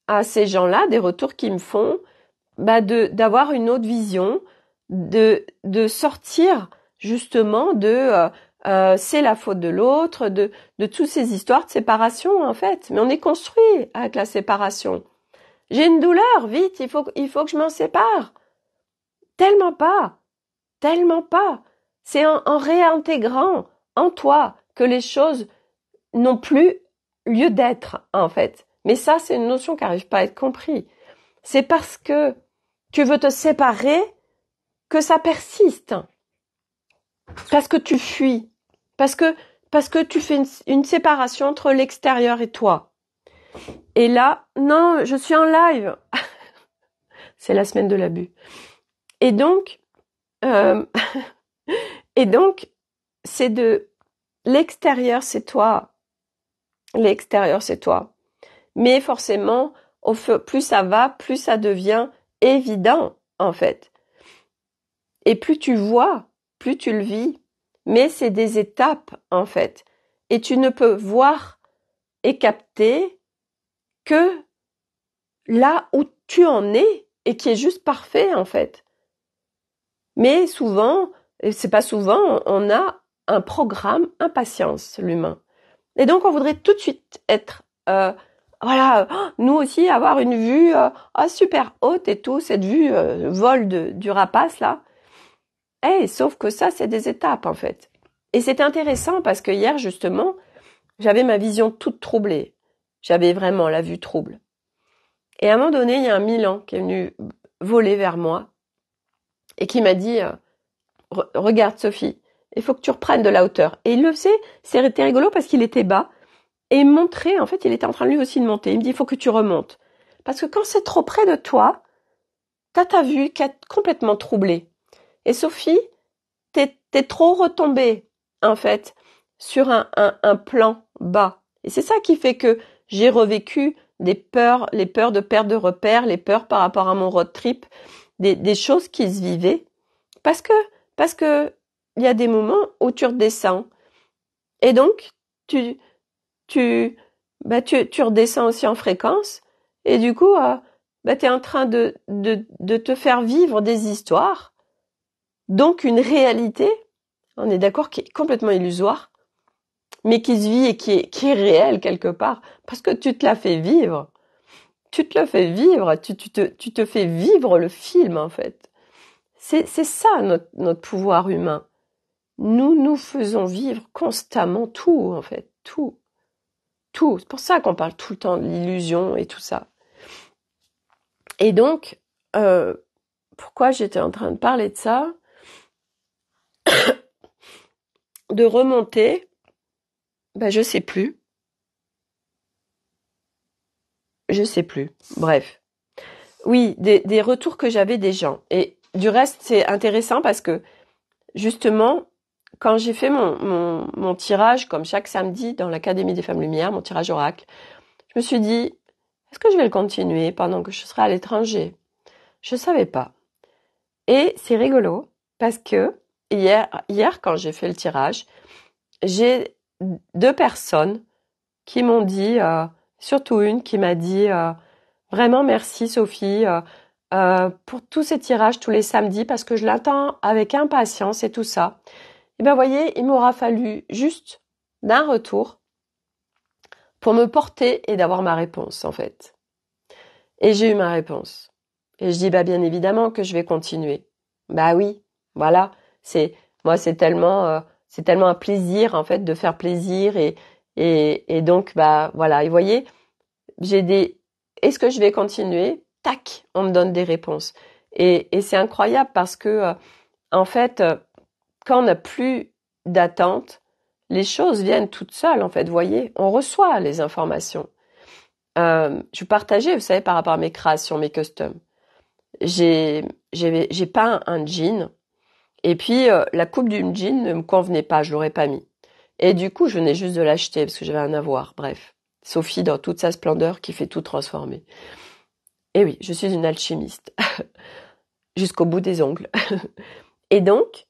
à ces gens-là, des retours qu'ils me font, d'avoir une autre vision, de sortir justement de c'est la faute de l'autre, de toutes ces histoires de séparation en fait. Mais on est construit avec la séparation. J'ai une douleur, vite, il faut que je m'en sépare. Tellement pas, tellement pas. C'est en réintégrant en toi que les choses n'ont plus lieu d'être en fait. Mais ça, c'est une notion qui n'arrive pas à être comprise. C'est parce que tu veux te séparer que ça persiste. Parce que tu fuis. Parce que tu fais une séparation entre l'extérieur et toi. Et là, non, je suis en live. C'est la semaine de l'abus. Et donc, c'est de l'extérieur, c'est toi. L'extérieur, c'est toi. Mais forcément, plus ça va, plus ça devient évident, en fait. Et plus tu vois, plus tu le vis. Mais c'est des étapes, en fait. Et tu ne peux voir et capter que là où tu en es et qui est juste parfait, en fait. Mais souvent, et c'est pas souvent, on a un programme impatience, l'humain. Et donc, on voudrait tout de suite être, nous aussi, avoir une vue super haute et tout, cette vue vol du rapace, là. Sauf que ça, c'est des étapes, en fait. Et c'est intéressant parce que hier, justement, j'avais ma vision toute troublée. J'avais vraiment la vue trouble. Et à un moment donné, il y a un Milan qui est venu voler vers moi et qui m'a dit regarde Sophie, il faut que tu reprennes de la hauteur. Et il le faisait, c'était rigolo parce qu'il était bas et il montrait, en fait, il était en train lui aussi de monter. Il me dit il faut que tu remontes. Parce que quand c'est trop près de toi, t'as ta vue qui est complètement troublée. Et Sophie, t'es trop retombée, en fait, sur un plan bas. Et c'est ça qui fait que j'ai revécu des peurs, les peurs de perte de repères, les peurs par rapport à mon road trip, des choses qui se vivaient. Parce que il y a des moments où tu redescends. Et donc, tu redescends aussi en fréquence. Et du coup, t'es en train de te faire vivre des histoires. Donc, une réalité, on est d'accord, qui est complètement illusoire, mais qui se vit et qui est réelle quelque part. Parce que tu te la fais vivre. Tu te la fais vivre. Tu te fais vivre le film, en fait. C'est ça notre pouvoir humain. Nous faisons vivre constamment tout, en fait. Tout. Tout. C'est pour ça qu'on parle tout le temps de l'illusion et tout ça. Et donc, pourquoi j'étais en train de parler de ça? De remonter, je sais plus. Je sais plus. Bref. Oui, des retours que j'avais des gens. Et du reste, c'est intéressant parce que, justement, quand j'ai fait mon tirage, comme chaque samedi dans l'Académie des Femmes Lumière, mon tirage oracle, je me suis dit, est-ce que je vais le continuer pendant que je serai à l'étranger? Je savais pas. Et c'est rigolo parce que hier, quand j'ai fait le tirage, j'ai 2 personnes qui m'ont dit, surtout une qui m'a dit vraiment merci Sophie pour tous ces tirages tous les samedis parce que je l'attends avec impatience et tout ça. Et voyez, il m'aura fallu juste d'un retour pour me porter et d'avoir ma réponse en fait. Et j'ai eu ma réponse. Et je dis bien évidemment que je vais continuer. Oui, voilà, c'est tellement un plaisir en fait de faire plaisir et donc voilà, et voyez, est-ce que je vais continuer? Tac, on me donne des réponses. Et c'est incroyable parce que, en fait, quand on n'a plus d'attente, les choses viennent toutes seules, en fait. Vous voyez, on reçoit les informations. Je partageais, vous savez, par rapport à mes créations, mes customs. J'ai peint un jean, et puis la coupe du jean ne me convenait pas, je l'aurais pas mis. Et du coup, je venais juste de l'acheter parce que j'avais un avoir. Bref, Sophie dans toute sa splendeur qui fait tout transformer. Et oui, je suis une alchimiste jusqu'au bout des ongles. Et donc,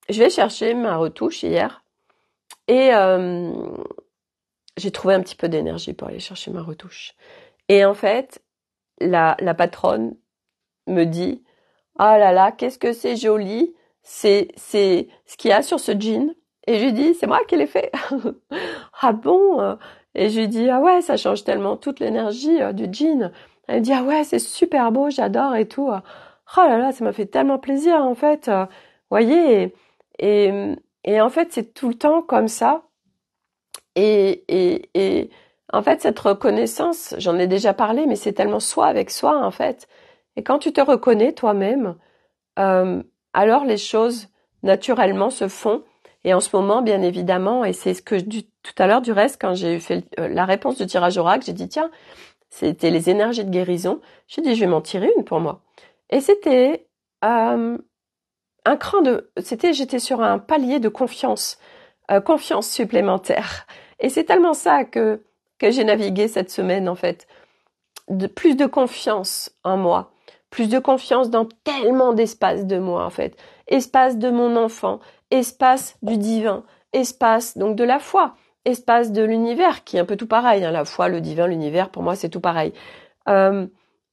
je vais chercher ma retouche hier et j'ai trouvé un petit peu d'énergie pour aller chercher ma retouche. Et en fait, la patronne me dit « Oh là là, qu'est-ce que c'est joli, c'est ce qu'il y a sur ce jean ?» Et je lui dis « C'est moi qui l'ai fait. » Ah bon? Et je lui dis « Ah ouais, ça change tellement toute l'énergie du jean. » Elle me dit « Ah ouais, c'est super beau, j'adore et tout. » Oh là là, ça m'a fait tellement plaisir en fait. Voyez, et en fait, c'est tout le temps comme ça. Et en fait, cette reconnaissance, j'en ai déjà parlé, mais c'est tellement soi avec soi, en fait. Et quand tu te reconnais toi-même, alors les choses, naturellement, se font. Et en ce moment, bien évidemment, et c'est ce que je dis tout à l'heure, du reste, quand j'ai fait la réponse du tirage oracle, j'ai dit, tiens, c'était les énergies de guérison. J'ai dit, je vais m'en tirer une pour moi. Et c'était un cran de... j'étais sur un palier de confiance supplémentaire. Et c'est tellement ça que j'ai navigué cette semaine, en fait. Plus de confiance en moi, plus de confiance dans tellement d'espace de moi, en fait. Espace de mon enfant, espace du divin, espace donc de la foi, espace de l'univers, qui est un peu tout pareil, hein, la foi, le divin, l'univers, pour moi, c'est tout pareil.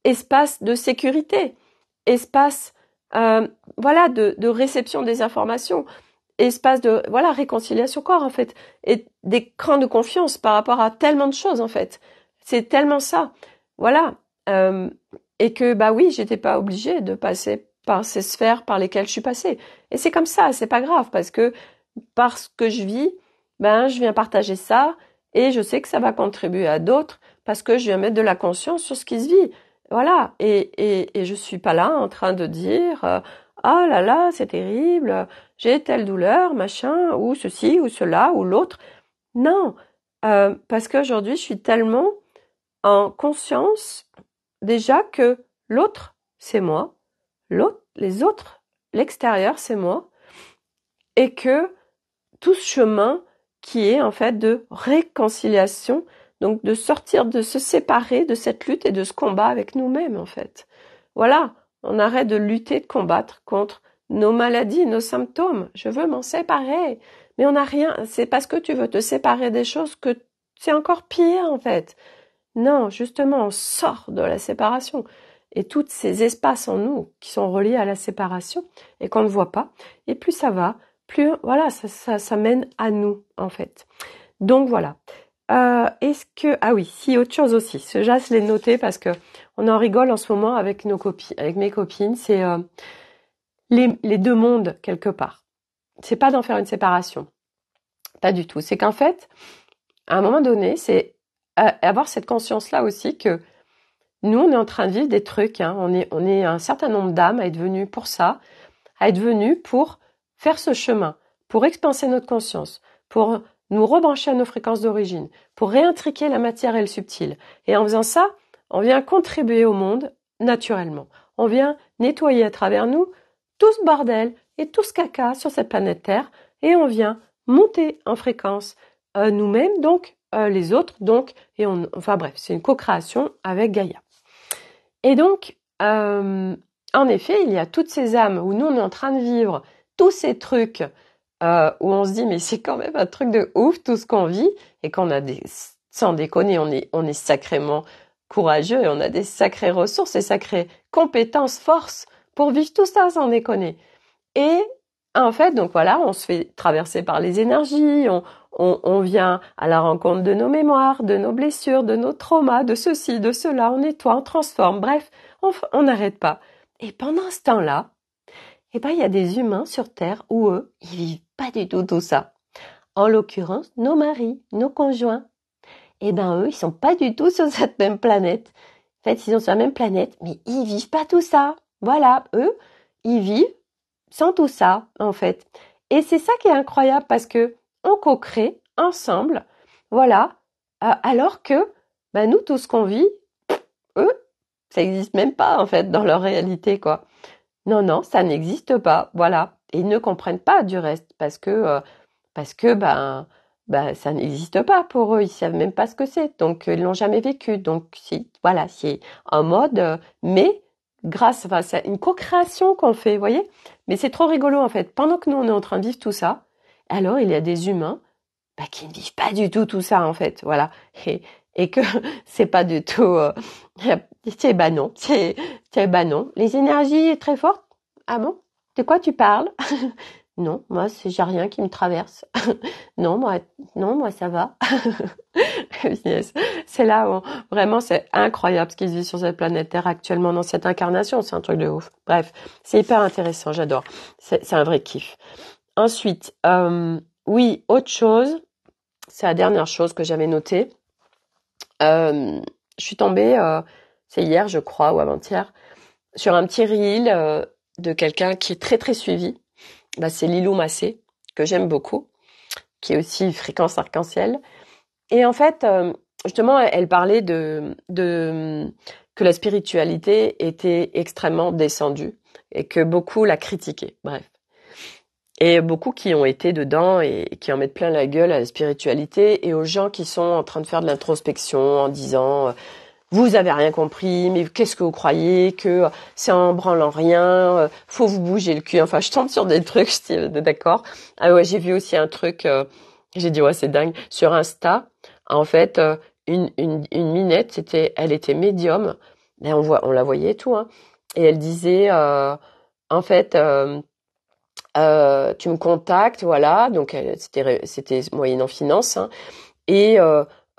Espace de sécurité, espace, voilà, de réception des informations, espace de, voilà, réconciliation corps, en fait, et des crans de confiance par rapport à tellement de choses, en fait. C'est tellement ça. Voilà. Et que, bah oui, j'étais pas obligée de passer par ces sphères par lesquelles je suis passée. Et c'est comme ça, c'est pas grave, parce que je vis, ben, je viens partager ça, et je sais que ça va contribuer à d'autres, parce que je viens mettre de la conscience sur ce qui se vit. Voilà. Et je suis pas là en train de dire, ah là là, c'est terrible, j'ai telle douleur, machin, ou ceci, ou cela, ou l'autre. Non. Parce qu'aujourd'hui, je suis tellement en conscience déjà que l'autre, c'est moi, les autres, l'extérieur, c'est moi, et que tout ce chemin qui est en fait de réconciliation, donc de sortir, de se séparer de cette lutte et de ce combat avec nous-mêmes en fait. Voilà, on arrête de lutter, de combattre contre nos maladies, nos symptômes. Je veux m'en séparer, mais on n'a rien. C'est parce que tu veux te séparer des choses que c'est encore pire en fait. Non, justement, on sort de la séparation. Et tous ces espaces en nous qui sont reliés à la séparation et qu'on ne voit pas, et plus ça va, plus voilà, ça mène à nous en fait. Donc voilà. Est-ce que ah oui, si autre chose aussi. Ce je l'ai noté parce que on en rigole en ce moment avec nos copines, avec mes copines. C'est les deux mondes quelque part. C'est pas d'en faire une séparation, pas du tout. C'est qu'en fait, à un moment donné, c'est avoir cette conscience-là aussi que nous, on est en train de vivre des trucs. Hein. On est un certain nombre d'âmes à être venues pour ça, à être venues pour faire ce chemin, pour expanser notre conscience, pour nous rebrancher à nos fréquences d'origine, pour réintriquer la matière et le subtil. Et en faisant ça, on vient contribuer au monde naturellement. On vient nettoyer à travers nous tout ce bordel et tout ce caca sur cette planète Terre, et on vient monter en fréquence nous-mêmes, donc les autres, donc, et enfin bref, c'est une co-création avec Gaïa. Et donc, en effet, il y a toutes ces âmes où nous, on est en train de vivre tous ces trucs où on se dit, mais c'est quand même un truc de ouf, tout ce qu'on vit, et qu'on a sans déconner, on est sacrément courageux, et on a des sacrées ressources, des sacrées compétences, forces, pour vivre tout ça sans déconner. Et en fait, donc voilà, on se fait traverser par les énergies, on vient à la rencontre de nos mémoires, de nos blessures, de nos traumas, de ceci, de cela, on nettoie, on transforme, bref, on n'arrête pas. Et pendant ce temps-là, eh ben, il y a des humains sur Terre où eux, ils vivent pas du tout ça. En l'occurrence, nos maris, nos conjoints. Eh ben, eux, ils sont pas du tout sur cette même planète. En fait, ils sont sur la même planète, mais ils vivent pas tout ça. Voilà, eux, ils vivent sans tout ça, en fait. Et c'est ça qui est incroyable parce que on co-crée ensemble, voilà, alors que nous, tout ce qu'on vit, eux, ça n'existe même pas, en fait, dans leur réalité, quoi. Non, non, ça n'existe pas, voilà. Et ils ne comprennent pas du reste parce que ça n'existe pas pour eux, ils savent même pas ce que c'est, donc ils l'ont jamais vécu. Donc voilà, c'est un mode, mais enfin, c'est une co-création qu'on fait, vous voyez. Mais c'est trop rigolo en fait. Pendant que nous on est en train de vivre tout ça, alors il y a des humains qui ne vivent pas du tout ça en fait, voilà. Et que c'est pas du tout, non, non. Les énergies très fortes. Ah bon? De quoi tu parles? Non, moi, j'ai rien qui me traverse. Non, moi, ça va. Yes. C'est là où, vraiment, c'est incroyable ce qui se vit sur cette planète Terre actuellement dans cette incarnation. C'est un truc de ouf. Bref, c'est hyper intéressant. J'adore. C'est un vrai kiff. Ensuite, oui, autre chose. C'est la dernière chose que j'avais notée. Je suis tombée, c'est hier, je crois, ou avant-hier, sur un petit reel de quelqu'un qui est très, très suivi. C'est Lilou Massé, que j'aime beaucoup, qui est aussi Fréquence Arc-en-Ciel. Et en fait, justement, elle parlait que la spiritualité était extrêmement descendue et que beaucoup la critiquaient. Bref. Et beaucoup qui ont été dedans et qui en mettent plein la gueule à la spiritualité et aux gens qui sont en train de faire de l'introspection en disant vous avez rien compris, mais qu'est-ce que vous croyez que c'est en branlant rien, faut vous bouger le cul. Enfin, je tombe sur des trucs, je dis d'accord. Ah ouais, j'ai vu aussi un truc, j'ai dit ouais, c'est dingue, sur Insta. En fait, une minette, elle était médium. Mais on la voyait et tout, hein. Et elle disait, en fait, tu me contactes, voilà. Donc c'était moyennant finance, hein. Et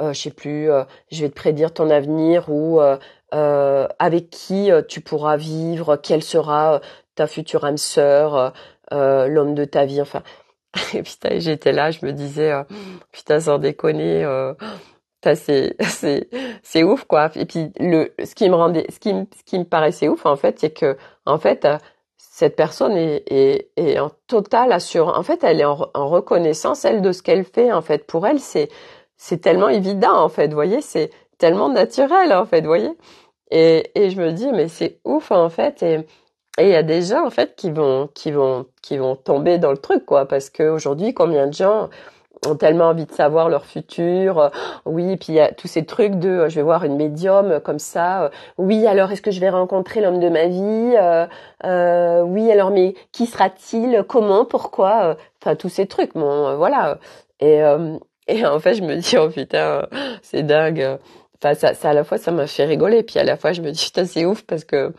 je sais plus, je vais te prédire ton avenir ou avec qui tu pourras vivre, quelle sera ta future âme sœur, l'homme de ta vie, enfin. Et putain, j'étais là, je me disais, putain, sans déconner, putain, c'est ouf, quoi. Et puis ce qui me paraissait ouf, en fait, c'est que, en fait, cette personne est en totale assurance. En fait, elle est en reconnaissance, elle, de ce qu'elle fait, en fait. Pour elle, c'est tellement évident, en fait, vous voyez, c'est tellement naturel, en fait, vous voyez. Et je me dis, mais c'est ouf, en fait, et il y a des gens, en fait, qui vont tomber dans le truc, quoi, parce que aujourd'hui, combien de gens ont tellement envie de savoir leur futur, oui, puis il y a tous ces trucs de, je vais voir une médium comme ça, oui, alors est-ce que je vais rencontrer l'homme de ma vie, oui, alors mais qui sera-t-il, comment, pourquoi, enfin tous ces trucs, bon, voilà, et et en fait je me dis oh putain, c'est dingue, enfin ça à la fois ça m'a fait rigoler, puis à la fois je me dis putain c'est ouf parce que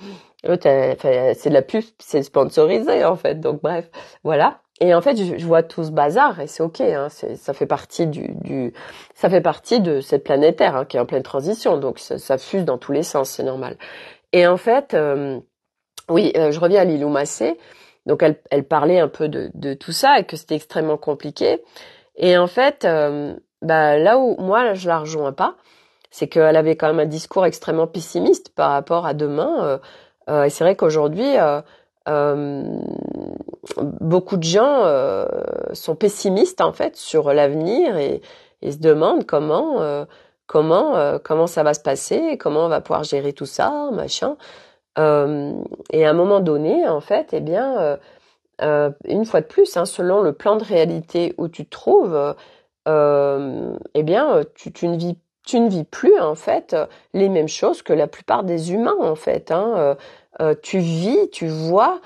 c'est de la pub, c'est sponsorisé en fait, donc bref, voilà. Et en fait, je vois tout ce bazar et c'est ok, hein, ça fait partie ça fait partie de cette planète Terre hein, qui est en pleine transition, donc ça fuse dans tous les sens, c'est normal. Et en fait, oui, je reviens à Lilou Massé. Donc elle parlait un peu de tout ça et que c'était extrêmement compliqué. Et en fait, là où moi je la rejoins pas, c'est qu'elle avait quand même un discours extrêmement pessimiste par rapport à demain. Et c'est vrai qu'aujourd'hui, euh, beaucoup de gens sont pessimistes en fait sur l'avenir et se demandent comment ça va se passer, comment on va pouvoir gérer tout ça, machin. Et à un moment donné, en fait, eh bien, une fois de plus, hein, selon le plan de réalité où tu te trouves, eh bien, tu ne vis plus en fait les mêmes choses que la plupart des humains en fait. Hein. Tu vis, tu vois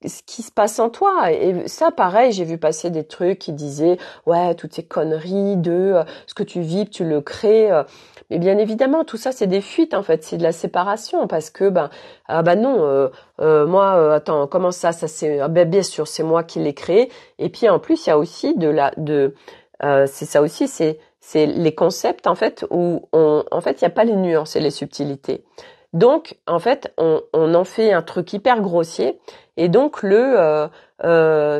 ce qui se passe en toi. Et ça, pareil, j'ai vu passer des trucs qui disaient ouais toutes ces conneries de ce que tu vis, tu le crées. Mais bien évidemment, tout ça, c'est des fuites en fait, c'est de la séparation parce que non, moi attends, comment ça c'est bien sûr, c'est moi qui l'ai créé. Et puis en plus, il y a aussi c'est ça aussi, c'est les concepts en fait où en fait il y a pas les nuances et les subtilités. Donc en fait on en fait un truc hyper grossier et donc ce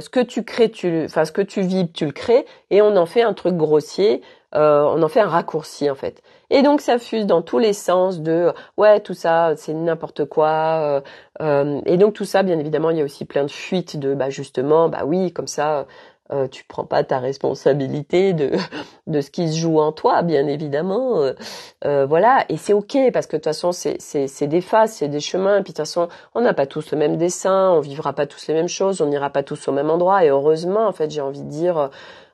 que tu crées ce que tu vis tu le crées et on en fait un truc grossier on en fait un raccourci en fait. Et donc ça fuse dans tous les sens de ouais tout ça c'est n'importe quoi. Et donc tout ça bien évidemment il y a aussi plein de fuites de bah justement bah oui comme ça tu prends pas ta responsabilité de de ce qui se joue en toi bien évidemment. Voilà et c'est ok parce que de toute façon c'est des phases c'est des chemins. Et puis de toute façon on n'a pas tous le même dessin, on vivra pas tous les mêmes choses, on n'ira pas tous au même endroit. Et heureusement en fait j'ai envie de dire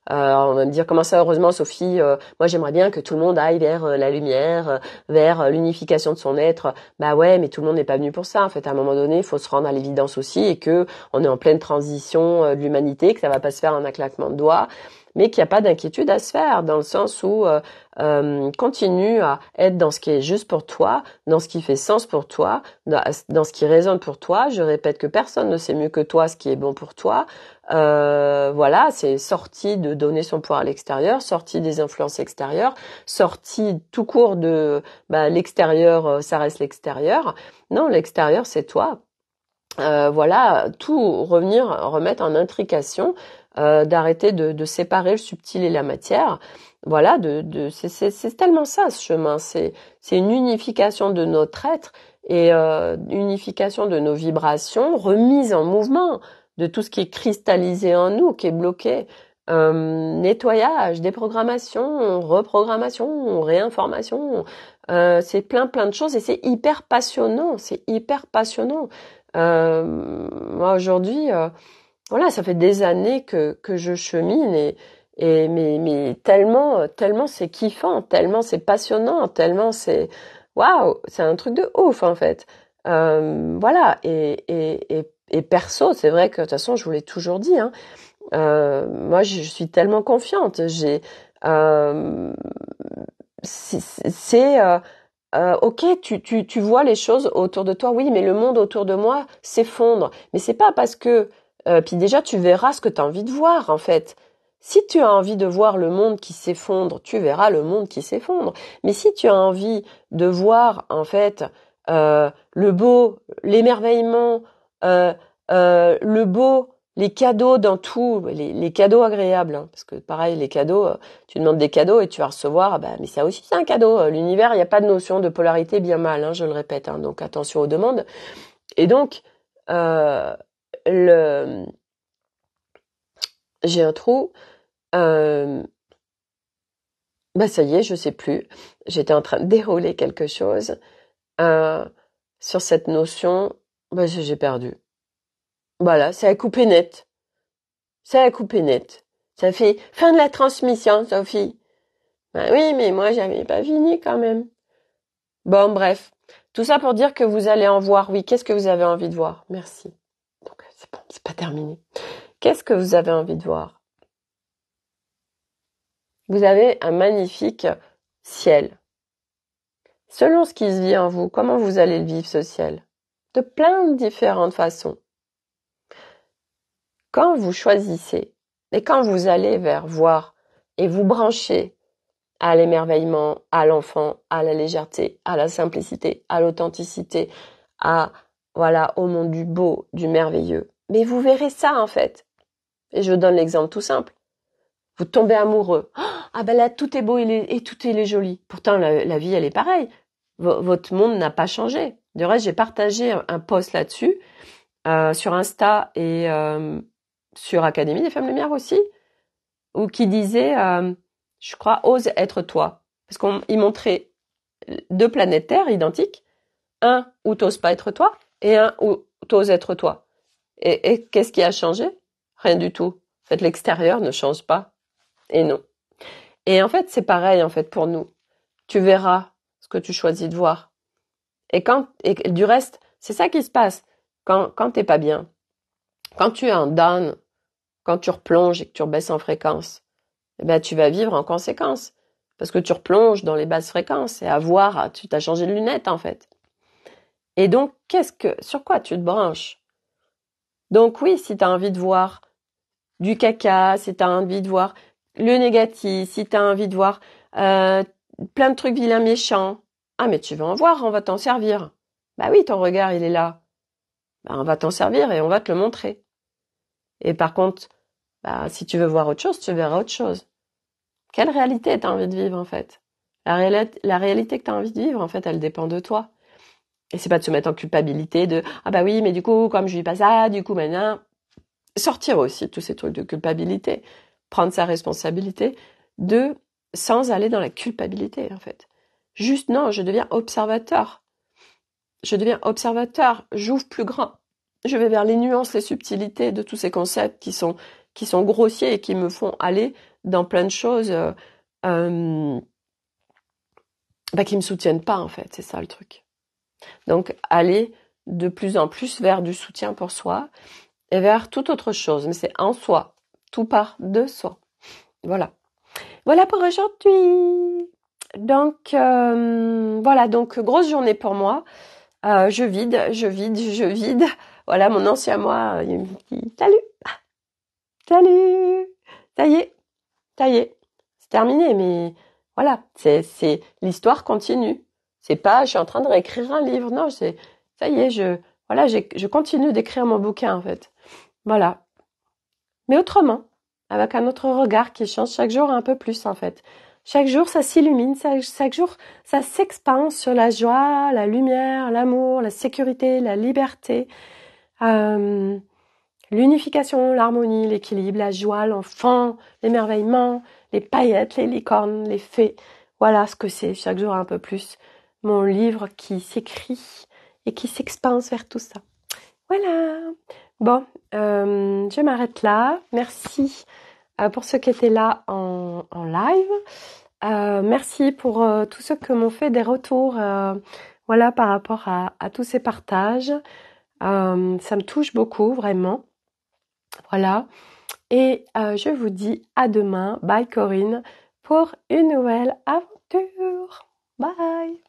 on va me dire comment ça heureusement Sophie moi j'aimerais bien que tout le monde aille vers la lumière vers l'unification de son être. Bah ouais mais tout le monde n'est pas venu pour ça en fait à un moment donné il faut se rendre à l'évidence aussi et que on est en pleine transition de l'humanité que ça va pas se faire en un claquement de doigts mais qu'il n'y a pas d'inquiétude à se faire dans le sens où continue à être dans ce qui est juste pour toi, dans ce qui fait sens pour toi, dans ce qui résonne pour toi. Je répète que personne ne sait mieux que toi ce qui est bon pour toi. Voilà, c'est sorti de donner son pouvoir à l'extérieur, sorti des influences extérieures, sorti tout court de l'extérieur, ça reste l'extérieur. Non, l'extérieur c'est toi. Voilà, tout remettre en intrication, d'arrêter de séparer le subtil et la matière. Voilà, c'est tellement ça ce chemin. C'est une unification de notre être et unification de nos vibrations, remise en mouvement de tout ce qui est cristallisé en nous, qui est bloqué. Nettoyage, déprogrammation, reprogrammation, réinformation. C'est plein de choses et c'est hyper passionnant. C'est hyper passionnant. Moi aujourd'hui, voilà, ça fait des années que je chemine et mais tellement c'est kiffant, tellement c'est passionnant, tellement c'est waouh, c'est un truc de ouf en fait. Voilà et perso, c'est vrai que de toute façon, je vous l'ai toujours dit, hein, moi je suis tellement confiante. Euh, c'est ok, tu vois les choses autour de toi, oui, mais le monde autour de moi s'effondre. Mais c'est pas parce que... puis déjà, tu verras ce que tu as envie de voir, en fait. Si tu as envie de voir le monde qui s'effondre, tu verras le monde qui s'effondre. Mais si tu as envie de voir, en fait, le beau, l'émerveillement, euh, le beau, les cadeaux dans tout, les cadeaux agréables, hein, parce que pareil, les cadeaux, tu demandes des cadeaux et tu vas recevoir, bah, mais ça aussi c'est un cadeau. L'univers, il n'y a pas de notion de polarité bien mal, hein, je le répète, hein, donc attention aux demandes. Et donc, euh, le, j'ai un trou, euh, bah ça y est, je sais plus. J'étais en train de dérouler quelque chose euh, sur cette notion, bah j'ai perdu. Voilà, c'est à couper net. C'est à couper net. Ça fait fin de la transmission, Sophie. Ben oui, mais moi j'avais pas fini quand même. Bon, bref. Tout ça pour dire que vous allez en voir. Oui, qu'est-ce que vous avez envie de voir? Merci. Donc, c'est bon, c'est pas terminé. Qu'est-ce que vous avez envie de voir? Vous avez un magnifique ciel. Selon ce qui se vit en vous, comment vous allez le vivre, ce ciel? De plein de différentes façons. Quand vous choisissez et quand vous allez vers voir et vous branchez à l'émerveillement, à l'enfant, à la légèreté, à la simplicité, à l'authenticité, voilà, au monde du beau, du merveilleux. Mais vous verrez ça, en fait. Et je vous donne l'exemple tout simple. Vous tombez amoureux. Ah ben là, tout est beau et tout est joli. Pourtant, la vie, elle est pareille. Votre monde n'a pas changé. Du reste, j'ai partagé un post là-dessus, sur Insta et sur Académie des Femmes Lumière aussi, où qui disait, je crois, ose être toi. Parce qu'il montrait 2 planètes Terre identiques, un où t'oses pas être toi et un où t'oses être toi. Et qu'est-ce qui a changé? Rien du tout. En fait, l'extérieur ne change pas. Et non. Et en fait, c'est pareil en fait pour nous. Tu verras ce que tu choisis de voir. Et du reste, c'est ça qui se passe quand t'es pas bien. Quand tu es en down, quand tu replonges et que tu rebaisses en fréquence, eh ben tu vas vivre en conséquence. Parce que tu replonges dans les basses fréquences et à voir, tu t'as changé de lunettes en fait. Et donc, sur quoi tu te branches? Donc oui, si tu as envie de voir du caca, si tu as envie de voir le négatif, si tu as envie de voir plein de trucs vilains méchants, ah mais tu vas en voir, on va t'en servir. Bah oui, ton regard, il est là. Bah, on va t'en servir et on va te le montrer. Et par contre, bah, si tu veux voir autre chose, tu verras autre chose. Quelle réalité tu as envie de vivre, en fait? La réalité que tu as envie de vivre, en fait, elle dépend de toi. Et c'est pas de se mettre en culpabilité de « Ah bah oui, mais du coup, comme je vis pas ça, du coup, maintenant… » Sortir aussi de tous ces trucs de culpabilité. Prendre sa responsabilité sans aller dans la culpabilité, en fait. Juste, non, je deviens observateur. J'ouvre plus grand. Je vais vers les nuances, les subtilités de tous ces concepts qui sont grossiers et qui me font aller dans plein de choses qui me soutiennent pas, en fait. C'est ça le truc. Donc, aller de plus en plus vers du soutien pour soi et vers toute autre chose. Mais c'est en soi. Tout part de soi. Voilà. Voilà pour aujourd'hui. Donc, voilà. Donc, grosse journée pour moi. Je vide. Voilà, mon ancien moi, il me dit « Salut ! Salut ! Ça y est. C'est terminé, mais voilà. C'est l'histoire continue. C'est pas, je suis en train de réécrire un livre. Non, ça y est, je continue d'écrire mon bouquin, en fait. Voilà. Mais autrement, avec un autre regard qui change chaque jour un peu plus, en fait. Chaque jour, ça s'illumine, chaque jour, ça s'expanse sur la joie, la lumière, l'amour, la sécurité, la liberté, l'unification, l'harmonie, l'équilibre, la joie, l'enfant, l'émerveillement, les paillettes, les licornes, les fées. Voilà ce que c'est, chaque jour un peu plus. Mon livre qui s'écrit et qui s'expanse vers tout ça. Voilà. Bon, je m'arrête là. Merci pour ceux qui étaient là en live. Merci pour tous ceux qui m'ont fait des retours voilà, par rapport à tous ces partages. Ça me touche beaucoup, vraiment. Voilà. Et je vous dis à demain. Bye Corinne pour une nouvelle aventure. Bye.